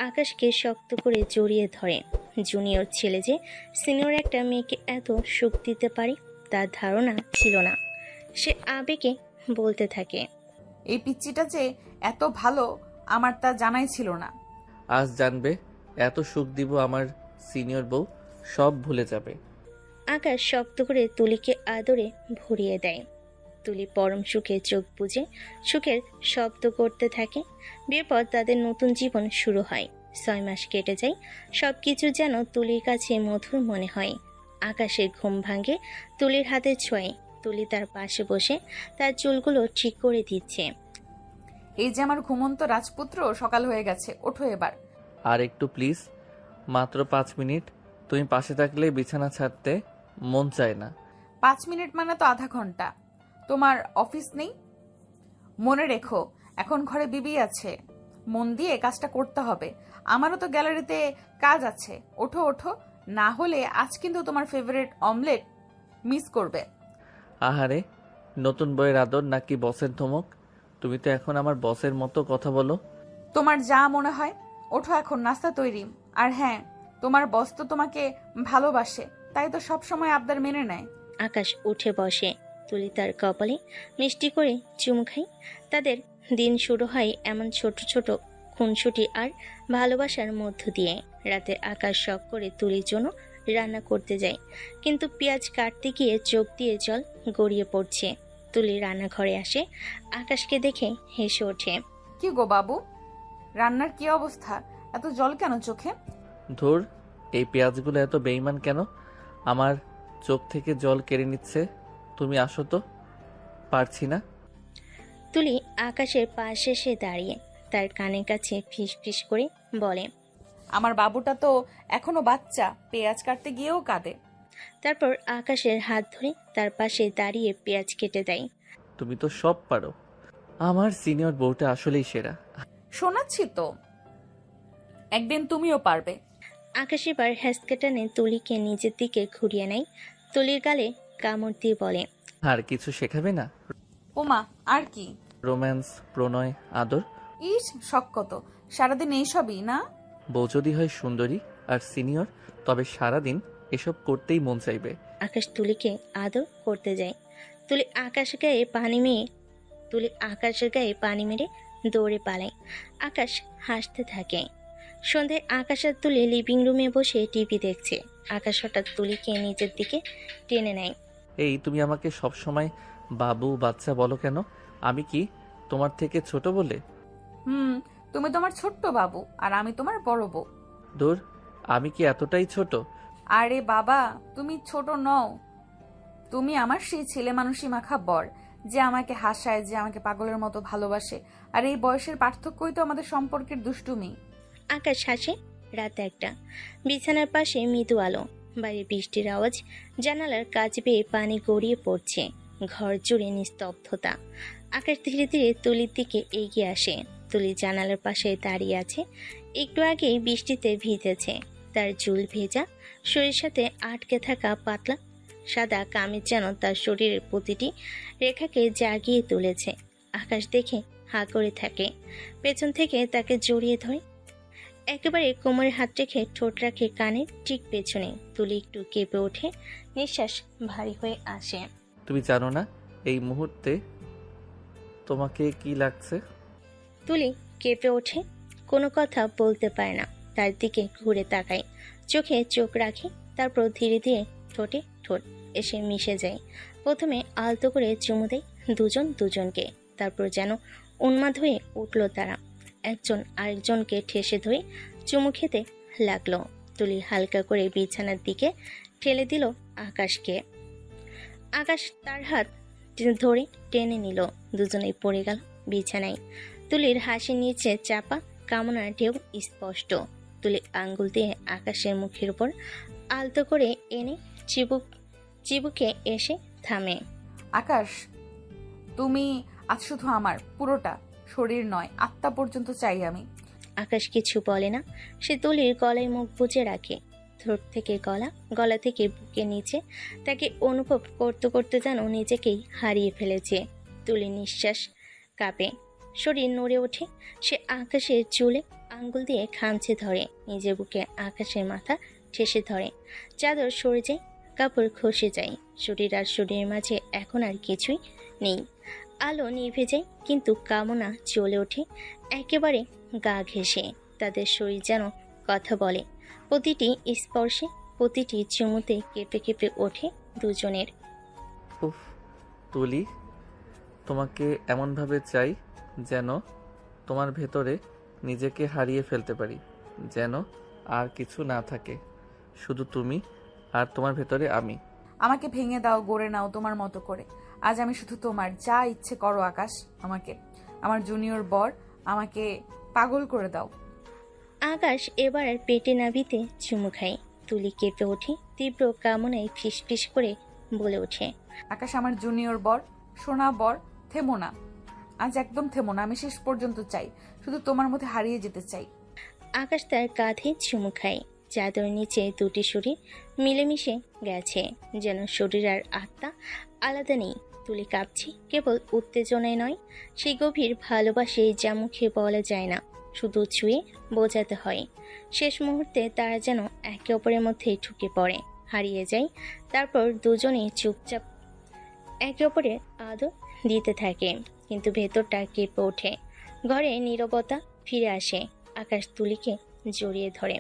আকাশকে শক্ত করে জড়িয়ে ধরে। জুনিয়র ছেলে যে সিনিয়র একটা মেয়েকে এত সুখ দিতে পারে তার ধারণা ছিল না। সে আবেগে বলতে থাকে, এই পিচ্চিটা যে এত ভালো আমার তা জানাই ছিল না। আজ জানবে, এত সুখ দিব আমার সিনিয়র বউ সব ভুলে যাবে। আকাশ শক্ত করে তুলিকে আদরে ভরিয়ে দেয়। তুলি পরম সুখে চোখ বুজে সুখের শব্দ করতে থাকে। বিয়ের পর তাদের নতুন জীবন শুরু হয়। 6 মাস কেটে যায়, সবকিছু যেন তুলির কাছে মধুর মনে হয়। আকাশের ঘুম ভাঙে তুলির হাতে ছোঁয়। তুলি তার পাশে বসে তার চুলগুলো ঠিক করে দিচ্ছে। এই যে আমার ঘুমন্ত রাজপুত্র, সকাল হয়ে গেছে, ওঠো এবার। আর একটু প্লিজ, মাত্র 5 মিনিট। তুমি পাশে থাকলে বিছানা ছাড়তে মন চায় না। 5 মিনিট মানে তো আধা ঘন্টা। তোমার অফিস নেই? মনে রেখো, এখন ঘরে বিবি আছে, মন দিয়ে কাজটা করতে হবে। আমারও তো গ্যালারিতে কাজ আছে। ওঠো ওঠো, না হলে আজ কিন্তু তোমার ফেভারিট অমলেট মিস করবে। আহারে, নতুন বইয়ের আদর নাকি বসের ধমক? তুমি তো এখন আমার বসের মতো কথা বলো। তোমার যা মনে হয়। ওঠো, এখন নাস্তা তৈরি। আর হ্যাঁ, তোমার বস তো তোমাকে ভালোবাসে, তাই তো সব সময় আবদার মেনে নেয়। আকাশ উঠে বসে। তুলি তার কপালে মিষ্টি করে চুমু খায়। তাদের দিন শুরু হয় এমন ছোট ছোট খুনসুটি আর ভালোবাসার মধ্য দিয়ে। রাতে আকাশ শখ করে তুলির জন্য রান্না করতে যায়, কিন্তু পেঁয়াজ কাটতে গিয়ে চোখ দিয়ে জল গড়িয়ে পড়ছে। তুলি রান্নাঘরে আসে, আকাশকে দেখে হেসে ওঠে। কি গো বাবু, রান্নার কি অবস্থা? এত জল কেন চোখে? ধুর, এই পেঁয়াজগুলো এত বেইমান কেন? আমার চোখ থেকে জল কেড়ে নিচ্ছে। তুমি আসো তো। পারছি না। তুলি আকাশের পাশে এসে দাঁড়িয়ে তার কানের কাছে ফিস ফিস করে বলে, আমার বাবুটা তো এখনো বাচ্চা, পেঁয়াজ কাটতে গিয়েও কাঁদে। তারপর আকাশের হাত ধরে তার পাশে দাঁড়িয়ে পেঁয়াজ কেটে দেয়। তুমি তো সব পারো। আমার সিনিয়র বউটা আসলেই সেরা। শোনাচ্ছি তো, একদিন তুমিও পারবে। আকাশ এবার হ্যাসকে টানে তুলিকে নিজের দিকে ঘুরিয়ে নেয়। তুলির গালে কামড় দিয়ে বলে, আর কিছু শেখাবে না? ওমা, আর কি? রোম্যান্স, প্রণয়, আদর। ইস, শখ কত! সারাদিন এইসবই না? বউ যদি হয় সুন্দরী আর সিনিয়র, তবে সারাদিন এসব করতেই মন চাইবে। আকাশ তুলিকে আদর করতে যায়। তুলি আকাশের গায়ে পানি মেরে দৌড়ে পালায়। আকাশ হাসতে থাকে। সন্ধ্যায় আকাশ আর তুলি লিভিং রুমে বসে টিভি দেখছে। আকাশ হঠাৎ তুলিকে নিজের দিকে টেনে নেয়। এই, তুমি আমাকে সব সময় বাবু বাচ্চা বলো কেন? আমি কি তোমার থেকে ছোট বলে? তুমি তোমার ছোট্ট বাবু আর আমি তোমার বড় বউ। দূর, আমি কি এতটাই ছোট? আরে বাবা, তুমি ছোট নও। তুমি আমার সেই ছেলে মানুষই মাখা বর, যে আমাকে হাসায়, যে আমাকে পাগলের মতো ভালোবাসে। আর এই বয়সের পার্থক্যই তো আমাদের সম্পর্কের দুষ্টুমি। আকাশ হাসে। রাত 1টা। বিছানার পাশে মৃদু আলো। বাইরে বৃষ্টির আওয়াজ। জানালার কাচ বেয়ে পানি গড়িয়ে পড়ছে। ঘর জুড়ে নিস্তব্ধতা। আকাশ ধীরে ধীরে তুলির দিকে এগিয়ে আসে। তুলি জানালার পাশে দাঁড়িয়ে আছে। একটু আগেই বৃষ্টিতে ভিজেছে। তার চুল ভেজা, শরীরের সাথে আটকে থাকা পাতলা সাদা কামিজ যেন তার শরীরের প্রতিটি রেখাকে জাগিয়ে তুলেছে। আকাশ দেখে হা করে থাকে। পেছন থেকে তাকে জড়িয়ে ধরে। একেবারে কোমরে হাত রেখে ঠোঁট রাখে কানের ঠিক পেছনে। তুলি একটু কেঁপে ওঠে। নিঃশ্বাস ভারী হয়ে আসে। তুমি জানো না এই মুহূর্তে তোমাকে কি লাগছে? তুলি কেঁপে ওঠে। কোনো কথা বলতে পারে না। তার দিকে ঘুরে তাকায়। চোখে চোখ রাখে। তারপর ধীরে ধীরে ঠোঁটে ঠোঁট এসে মিশে যায়। প্রথমে আলতো করে চুমু দেয় দুজনকে। তারপর যেন উন্মাদ হয়ে উঠল তারা। একজন আরেকজনকে ঠেসে ধরে চুমু খেতে লাগলো। তুলি হালকা করে বিছানার দিকে ঠেলে দিল আকাশকে। আকাশ তার হাত ধরে টেনে নিল। দুজনেই পড়ে গেল বিছানায়। তুলির হাসি নিচে চাপা কামনার ঢেউ স্পষ্ট। তুলি আঙ্গুল দিয়ে আকাশের মুখের উপর আলতো করে এনে চিবুকে এসে থামে। আকাশ, তুমি আজ শুধু আমার, পুরোটা শরীর নয়, আত্মা পর্যন্ত চাই আমি। আকাশ কিছু বলে না। সে তুলির গলায় মুখ বুজে রাখে। ঠোঁট থেকে গলা থেকে বুকে নিচে তাকে অনুভব করতে করতে যেন নিজেকেই হারিয়ে ফেলেছে। তুলি নিঃশ্বাস কাঁপে, শরীর নড়ে ওঠে। সে আকাশের চুলে আঙ্গুল দিয়ে খামচে ধরে। নিজের বুকে আকাশের মাথা ঠেসে ধরে। চাদর সরে যায়, কাপড় খসে যায়। শরীর আর শরীরের মাঝে এখন আর কিছুই নেই। আলো নিভে যায়, কিন্তু কামনা চলে ওঠে একেবারে গা ঘেঁষে। তাদের শরীর যেন কথা বলে। প্রতিটি স্পর্শে, প্রতিটি চুমুতে কেঁপে কেঁপে ওঠে দুজনের। উফ, তুলি, তোমাকে এমনভাবে চাই যেন তোমার ভেতরে নিজেকে হারিয়ে ফেলতে পারি। যেন আর কিছু না থাকে, শুধু তুমি আর তোমার ভেতরে আমি। আমাকে ভেঙে দাও, গড়ে নাও তোমার মতো করে। আজ আমি শুধু তোমার, যা ইচ্ছে করো আকাশ। আমাকে, আমার জুনিয়র বর, আমাকে পাগল করে দাও। আকাশ এবার আর পেটে নাবিতে চুমু খায়। তুলি কেঁপে ওঠে, তীব্র কামনায় ফিস ফিস করে বলে ওঠে, আকাশ আমার জুনিয়র বর, সোনা বর, থেমো না, আজ একদম থেমো না। আমি শেষ পর্যন্ত চাই, শুধু তোমার মধ্যে হারিয়ে যেতে চাই। আকাশ তার কাঁধে চুমু খায়। চাদর নিচে দুটি শরীর মিলেমিশে গেছে, যেন শরীর আর আত্মা আলাদা নেই। তুলি কাঁপছে, কেবল উত্তেজনায় নয়, সেই গভীর ভালোবাসে যা মুখে বলা যায় না, শুধু ছুঁয়ে বোঝাতে হয়। শেষ মুহূর্তে তারা যেন একে অপরের মধ্যে ঢুকে পড়ে, হারিয়ে যায়। তারপর দুজনেই চুপচাপ একে অপরের আদর দিতে থাকে, কিন্তু ভেতরটা কেঁপে ওঠে। ঘরে নীরবতা ফিরে আসে। আকাশ তুলিকে জড়িয়ে ধরে।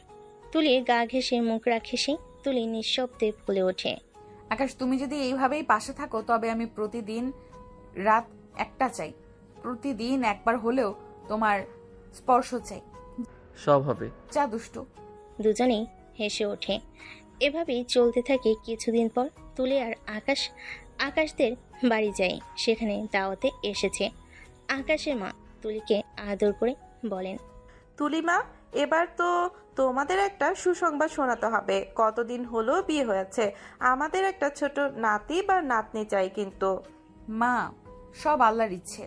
তুলি গা ঘেঁষে মুখ রাখে সে। তুলি নিঃশব্দে বলে ওঠে, আকাশ, তুমি যদি এইভাবেই পাশে থাকো, তবে আমি প্রতিদিন রাত 1টা চাই। প্রতিদিন একবার হলেও তোমার স্পর্শ চাই। সব হবে। যা দুষ্টু। দুজনেই হেসে ওঠে। এভাবেই চলতে থাকে কিছুদিন পর। তুলি আর আকাশদের বাড়ি যায়। সেখানে দাওয়াতে এসেছে। আকাশের মা তুলিকে আদর করে বলেন, তুলিমা, এবার তো তোমাদের একটা সুসংবাদ শোনাতে হবে। কতদিন হলো বিয়ে হয়েছে, আমাদের একটা ছোট নাতি বা নাতনি চাই। কিন্তু মা, সব আল্লাহর ইচ্ছে।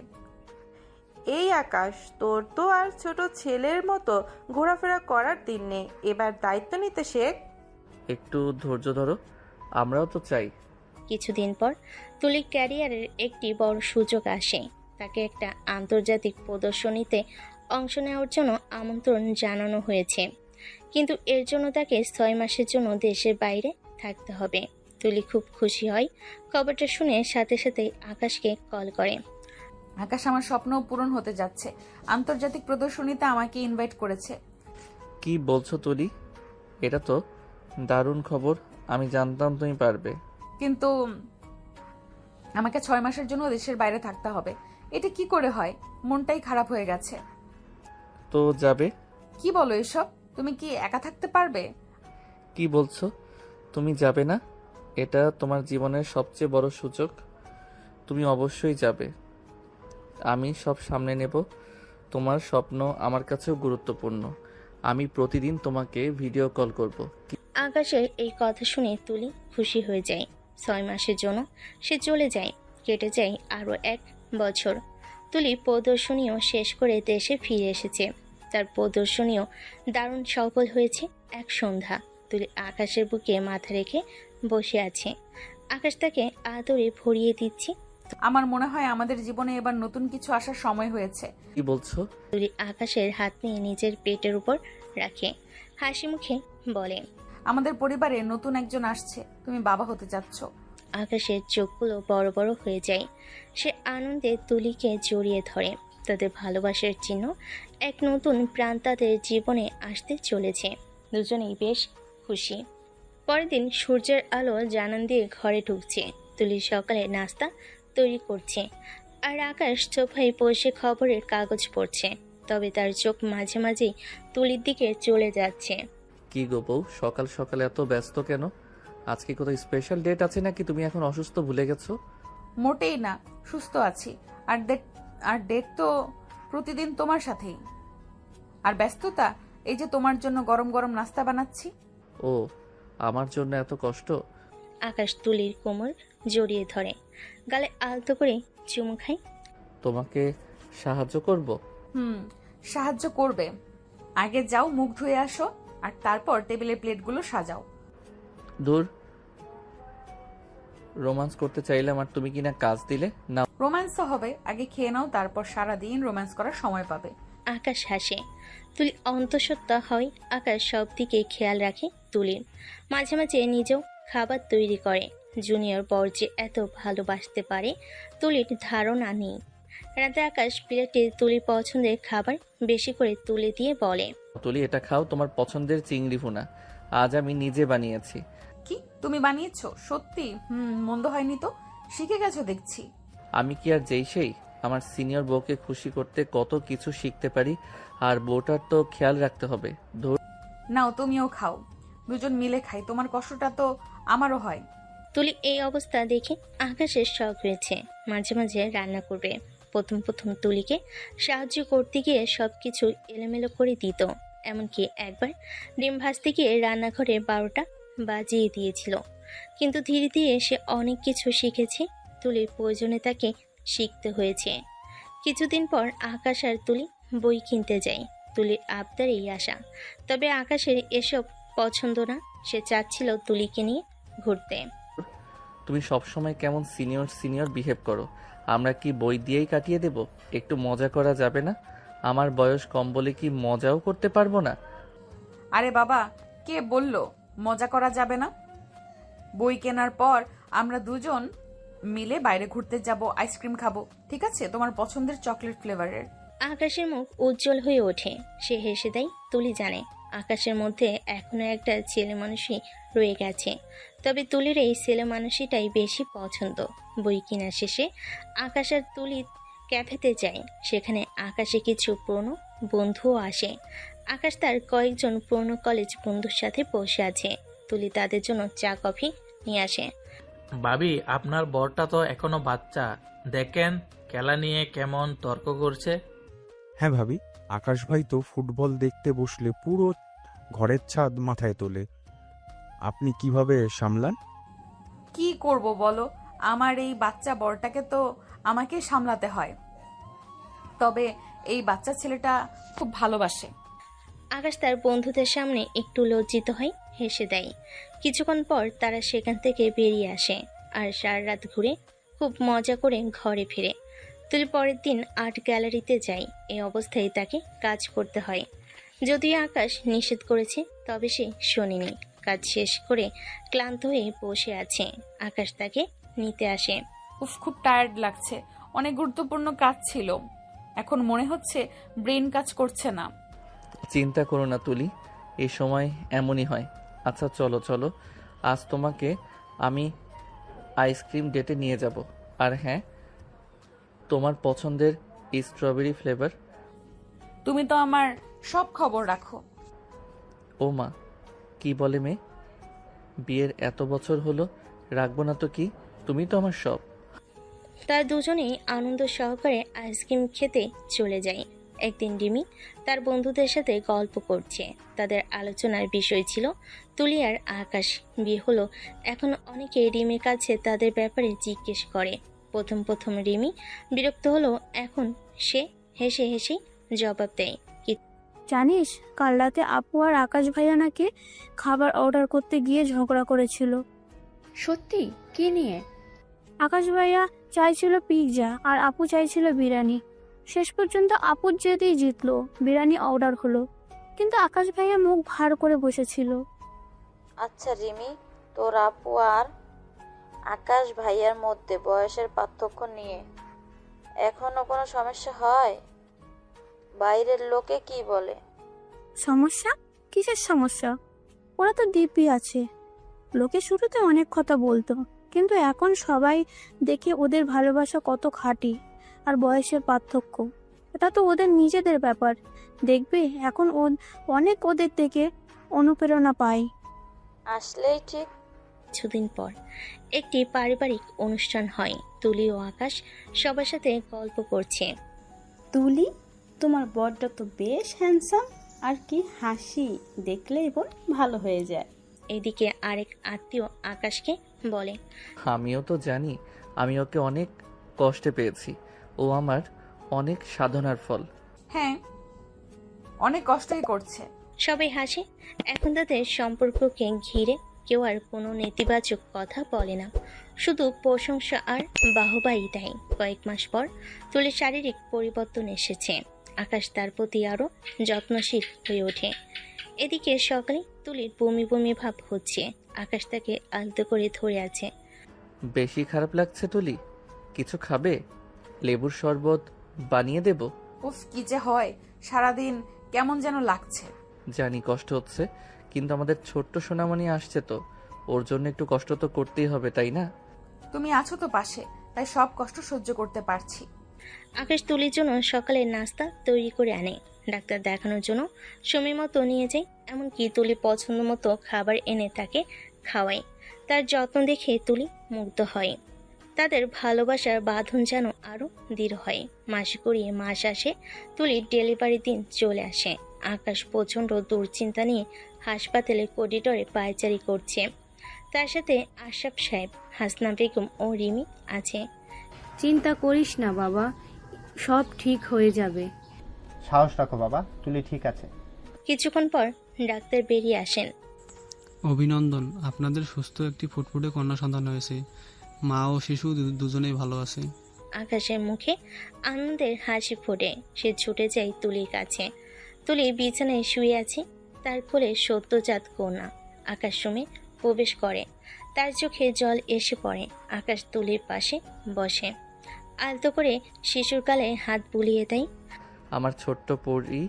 এই আকাশ, তোর তো আর ছোট ছেলের মতো ঘোরাফেরা করার দিন নেই। এবার দায়িত্ব নিতে শেখ। একটু ধৈর্য ধরো, আমরাও তো চাই। কিছুদিন পর তুলির ক্যারিয়ারের একটি বড় সুযোগ আসে। তাকে একটা আন্তর্জাতিক প্রদর্শনীতে অংশ নেওয়ার জন্য আমন্ত্রণ জানানো হয়েছে, কিন্তু এর জন্য তাকে 6 মাসের জন্য দেশের বাইরে থাকতে হবে। তুলি খুব খুশি হয়। খবরটা শুনে সাথে সাথে আকাশকে কল করে। আকাশ, আমার স্বপ্ন পূরণ হতে যাচ্ছে। আন্তর্জাতিক প্রদর্শনীতে আমাকে ইনভাইট করেছে। কি বলছো তুলি? এটা তো দারুণ খবর। আমি জানতাম তুমি পারবে। কিন্তু আমাকে 6 মাসের জন্য দেশের বাইরে থাকতে হবে। এটা কি করে হয়? মনটাই খারাপ হয়ে গেছে। তো যাবে? কি বলো এসব? তুমি কি একা থাকতে পারবে? কি বলছো? তুমি যাবে না? এটা তোমার জীবনের সবচেয়ে বড় সুযোগ। তুমি অবশ্যই যাবে। আমি সব সামনে নেব। তোমার স্বপ্ন আমার কাছেও গুরুত্বপূর্ণ। আমি প্রতিদিন তোমাকে ভিডিও কল করব। আকাশের এই কথা শুনে তুলি খুশি হয়ে যায়। 6 মাসের জন্য সে চলে যায়। কেটে যায় আরো 1 বছর। তুলি প্রদর্শনীও শেষ করে দেশে ফিরে এসেছে। তার প্রদর্শনীও দারুণ সফল হয়েছে। এক সন্ধ্যা তুলি আকাশের বুকে মাথা রেখে বসে আছে। আকাশ তাকে আদরে ভরিয়ে দিচ্ছে। আমার মনে হয় আমাদের জীবনে এবার নতুন কিছু আসার সময় হয়েছে। কি বলছো? তুলি আকাশের হাত নিয়ে নিজের পেটের উপর রাখে, হাসি মুখে বলে, আমাদের পরিবারে নতুন একজন আসছে। তুমি বাবা হতে যাচ্ছ। আকাশের চোখগুলো বড় বড় হয়ে যায়। সে আনন্দে তুলিকে জড়িয়ে ধরে। তাদের ভালোবাসার চিহ্ন এক নতুন প্রাণ তাদের জীবনে আসতে চলেছে। দুজনেই বেশ খুশি। পরের দিন সূর্যের আলো জানান দিয়ে ঘরে ঢুকছে। তুলি সকালে নাস্তা তৈরি করছে, আর আকাশ সোফায় বসে খবরের কাগজ পড়ছে। তবে তার চোখ মাঝে মাঝেই তুলির দিকে চলে যাচ্ছে। কি গো বউ, সকাল সকাল এত ব্যস্ত কেন? আজকে কোথাও স্পেশাল ডেট আছে নাকি তুমি এখন অসুস্থ ভুলে গেছো? মোটেই না, সুস্থ আছি। আর ডেট তো প্রতিদিন তোমার সাথেই। আর ব্যস্ততা, এই যে তোমার জন্য গরম গরম নাস্তা বানাচ্ছি। ও, আমার জন্য এত কষ্ট? আকাশ তুলির কোমর জড়িয়ে ধরে, গালে আলতো করে চুমু খায়। তোমাকে সাহায্য করব? সাহায্য করবে। আগে যাও, মুখ ধুয়ে আসো, আর তারপর টেবিলের প্লেটগুলো সাজাও। দূর, রোমান্স করতে চাইলাম আর তুমি কিনা কাজ দিলে না। রোম্যান্স তো হবে, আগে খেয়ে নাও, তারপর সারাদিন রোম্যান্স করার সময় পাবে। আকাশ হাসে। তুলি অন্তঃসত্ত্বা হয়। আকাশ সব দিকে খেয়াল রাখে তুলির। মাঝে মাঝে নিজেও খাবার তৈরি করে। জুনিয়র বর যে এত ভালোবাসতে পারে তুলির ধারণা নেই। রাতে আকাশ প্লেটে তুলির পছন্দের খাবার বেশি করে তুলে দিয়ে বলে, তুলি, এটা খাও, তোমার পছন্দের চিংড়ি ভুনা। আজ আমি নিজে বানিয়েছি। কি, তুমি বানিয়েছো? সত্যি? মন্দ হয়নি তো। শিখে গেছো দেখছি। আমি কি আর যেই সেই? আমার সিনিয়র বউকে খুশি করতে কত কিছু শিখতে পারি, আর বউটার তো খেয়াল রাখতে হবে। নাও, তুমিও খাও, দুজন মিলে খাই। তোমার কষ্টটা তো আমারও হয়। তুলি এই অবস্থা দেখে আকাশের শখ হয়েছে। মাঝে মাঝে রান্না করবে। প্রথম প্রথম তুলিকে সাহায্য করতে গিয়ে সবকিছু এলোমেলো করে দিত। এমনকি একবার ডিম ভাজতে গিয়ে রান্নাঘরে 12টা বাজিয়ে দিয়েছিল। কিন্তু ধীরে ধীরে সে অনেক কিছু শিখেছে। তুলির প্রয়োজনে তাকে শিখতে হয়েছে। কিছুদিন পর আকাশ আর তুলি বই কিনতে যায়। তুলির আবদারেই আসা, তবে আকাশের এসব পছন্দ না। সে চাচ্ছিল তুলিকে নিয়ে ঘুরতে। তুমি সবসময় কেমন সিনিয়র সিনিয়র বিহেভ করো। আমরা কি বই দিয়েই কাটিয়ে দেব? একটু মজা করা যাবে না? আমার বয়স কম বলে কি মজাও করতে পারবো না? আরে বাবা, কে বলল মজা করা যাবে না? বই কেনার পর আমরা দুজন মিলে বাইরে ঘুরতে যাব, আইসক্রিম খাবো, ঠিক আছে? তোমার পছন্দের চকলেট ফ্লেভারের। আকাশের মুখ উজ্জ্বল হয়ে ওঠে। সে হেসে দেয়। তুলি জানে আকাশের মধ্যে এখনো একটা ছেলে মানুষই রয়ে গেছে। তবে তুলির এই ছেলে মানুষটাই বেশি পছন্দ। বই কিনা শেষে আকাশ আর তুলি ক্যাফেতে যায়। সেখানে আকাশে কিছু পুরনো বন্ধুও আসে। আকাশ তার কয়েকজন পুরনো কলেজ বন্ধুর সাথে বসে আছে। তুলি তাদের জন্য চা কফি নিয়ে আসে। ভাবি, আপনার বরটা তো এখনো বাচ্চা, দেখেন খেলা নিয়ে কেমন তর্ক করছে। হ্যাঁ ভাবি, আকাশ ভাই তো ফুটবল দেখতে বসলে পুরো ঘরের ছাদ মাথায় তোলে। আপনি কিভাবে সামলান? কি করব বলো, আমার এই বাচ্চা বরটাকে তো আমাকে সামলাতে হয়। তবে এই বাচ্চা ছেলেটা খুব ভালোবাসে। আকাশ তার বন্ধুদের সামনে একটু লজ্জিত হয়, হেসে দেয়। কিছুক্ষণ পর তারা সেখান থেকে বেরিয়ে আসে আর সারা রাত ঘুরে খুব মজা করে ঘরে ফিরে। তুলি পরের দিন আর্ট গ্যালারিতে যায়। এই অবস্থায় তাকে কাজ করতে হয়। যদিও আকাশ নিষেধ করেছে, তবে সে শোনেনি। কাজ শেষ করে ক্লান্ত হয়ে বসে আছে। আকাশ তাকে নিতে আসে। উফ, খুব টায়ার্ড লাগছে, অনেক গুরুত্বপূর্ণ কাজ ছিল। এখন মনে হচ্ছে ব্রেন কাজ করছে না। চিন্তা করো না তুলি, এই সময় এমনই হয়। আচ্ছা চলো চলো, আজ তোমাকে আমি আইসক্রিম ডেটে নিয়ে যাব। আর হ্যাঁ, তোমার পছন্দের স্ট্রবেরি ফ্লেভার। তুমি তো আমার সব খবর রাখো। ও মা, কি বলে মেয়ে? বিয়ের এত বছর হলো, রাখবো না তো কি? তুমি তো আমার সব। তার দুজনেই আনন্দ সহকারে আইসক্রিম খেতে চলে যায়। একদিন রিমি তার বন্ধুদের সাথে গল্প করছে। তাদের আলোচনার বিষয় ছিল তুলি আর আকাশ বিয়ে হলো। এখন অনেকে রিমির কাছে তাদের ব্যাপারে জিজ্ঞেস করে। প্রথম প্রথম রিমি বিরক্ত হলো, এখন সে হেসে হেসে জবাব দেয়, জানিস কাল রাতে আপু আর আকাশ ভাইয়া নাকি খাবার অর্ডার করতে গিয়ে ঝগড়া করেছিল। সত্যি? কি নিয়ে? আকাশ ভাইয়া চাইছিল পিৎজা আর আপু চাইছিল বিরিয়ানি। শেষ পর্যন্ত আপুর জেদেই জিতলো, বিরিয়ানি অর্ডার হলো। কিন্তু আকাশ ভাইয়া মুখ ভার করে বসেছিল। আচ্ছা রিমি, তোর আপু আর আকাশ ভাইয়ার মধ্যে বয়সের পার্থক্য নিয়ে এখনো কোনো সমস্যা হয়? বাইরের লোকে কি বলে? সমস্যা? কিসের সমস্যা? ওরা তো দিব্যি আছে। লোকে শুরুতে অনেক কথা বলতো, কিন্তু এখন সবাই দেখে ওদের ভালোবাসা কত খাঁটি। আর বয়সের পার্থক্য, এটা তো ওদের নিজেদের ব্যাপার। দেখবে এখন অনেক ওদের থেকে অনুপ্রেরণা পায়। আসলেই ঠিক। কিছুদিন পর একটি পারিবারিক অনুষ্ঠান হয়। তুলি ও আকাশ সবার সাথে গল্প করছে। তুলি, তোমার বরটা তো বেশ হ্যান্ডসাম, আর কি হাসি, দেখলেই বোন ভালো হয়ে যায়। এদিকে আরেক আত্মীয় আকাশকে বলে, আমিও তো জানি, আমি ওকে অনেক কষ্টে পেয়েছি। ও আমার অনেক সাধনার ফল। হ্যাঁ, অনেক কষ্টই করছে। সবাই হাসে। এখন তাদের সম্পর্ককে ঘিরে কেউ আর কোনো নেতিবাচক কথা বলে না, শুধু প্রশংসা আর বাহবাই দেয়। কয়েক মাস পর তুলির শারীরিক পরিবর্তন এসেছে। আকাশ তার প্রতি আরো যত্নশীল হয়ে ওঠে। এদিকে সকালে তুলির বমি বমি ভাব হচ্ছে। আকাশ তাকে আলতো করে ধরে আছে। বেশি খারাপ লাগছে তুলি? কিছু খাবে? লেবুর শরবত বানিয়ে দেব? উফ, কি যে হয়, সারাদিন কেমন যেন লাগছে। জানি কষ্ট হচ্ছে, কিন্তু আমাদের ছোট্ট সোনামণি আসছে তো, ওর জন্য একটু কষ্ট তো করতেই হবে, তাই না? তুমি আছো তো পাশে, তাই সব কষ্ট সহ্য করতে পারছি। আকাশ তুলির জন্য সকালের নাস্তা তৈরি করে আনে। ডাক্তার দেখানোর জন্য সময় মতো নিয়ে যায়। এমনকি তুলি পছন্দ মতো খাবার এনে তাকে খাওয়ায়। তার যত্ন দেখে তুলি মুগ্ধ হয়। তাদের ভালোবাসার বাঁধন যেন আরো দৃঢ় হয়। মাস গড়িয়ে মাস আসে, তুলির ডেলিভারি দিন চলে আসে। আকাশ প্রচণ্ড দুশ্চিন্তা নিয়ে হাসপাতালের করিডোরে পায়চারি করছে। তার সাথে আশরাফ সাহেব, হাসনা বেগম ও রিমি আছে। চিন্তা করিস না বাবা, সব ঠিক হয়ে যাবে। সাহস রাখো বাবা, তুলি ঠিক আছে। কিছুক্ষণ পর ডাক্তার বেরিয়ে আসেন। অভিনন্দন, আপনাদের সুস্থ একটি ফুটফুটে কন্যা সন্তান হয়েছে। মা ও শিশু দুজনেই ভালো আছে। আকাশের মুখে আনন্দের হাসি ফোটে। সে ছুটে যায় তুলির কাছে। তুলি বিছানায় শুয়ে আছে, তার কোলে সদ্যজাত কন্যা। আকাশ রুমে প্রবেশ করে, তার চোখে জল এসে পড়ে। আকাশ তুলির পাশে বসে, আলতো করে শিশুর গালে হাত বুলিয়ে দেয়। আমার ছোট্ট পরি,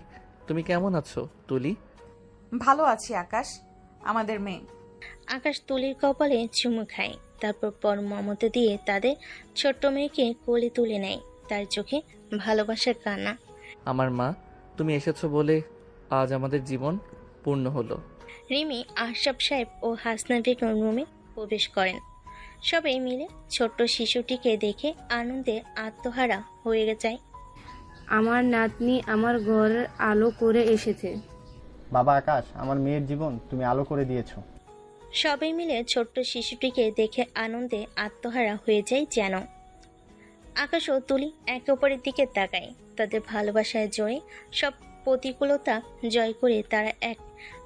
তুমি কেমন আছো তুলি? ভালো আছি আকাশ, আমাদের মেয়ে। আকাশ তুলির কপালে চুমু খায়, তারপর পর মমতা দিয়ে তাদের ছোট্ট মেয়েকে কোলে তুলে নেয়। তার চোখে ভালোবাসার কান্না। আমার মা, তুমি এসেছো বলে আজ আমাদের জীবন পূর্ণ হলো। রিমি আশরাফ সাহেব ও হাসনা বেগম রুমে প্রবেশ করেন। সবাই মিলে ছোট্ট শিশুটিকে দেখে আনন্দে আত্মহারা হয়ে যায়। আমার নাতনি আমার ঘরের আলো করে এসেছে। বাবা আকাশ, আমার মেয়ের জীবন তুমি আলো করে দিয়েছো। সবাই মিলে ছোট্ট শিশুটিকে দেখে আনন্দে আত্মহারা হয়ে যায় যেন। আকাশ ও তুলি একে অপরের দিকে তাকায়। তাদের ভালোবাসায় জয়ে সব প্রতিকূলতা জয় করে তারা এক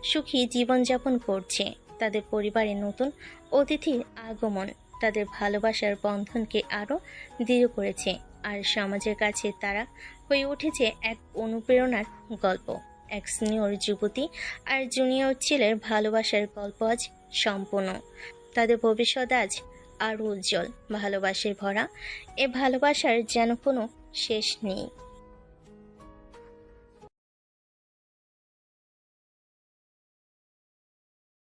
সুখী জীবনযাপন করছে। তাদের পরিবারে নতুন অতিথির আগমন তাদের ভালোবাসার বন্ধনকে আরও দৃঢ় করেছে, আর সমাজের কাছে তারা হয়ে উঠেছে এক অনুপ্রেরণার গল্প। এক সিনিয়র যুবতী আর জুনিয়র ছেলের ভালোবাসার গল্প আজ সম্পূর্ণ। তাদের ভবিষ্যৎ আজ আরও উজ্জ্বল, ভালোবাসায় ভরা। এ ভালোবাসার যেন কোনো শেষ নেই।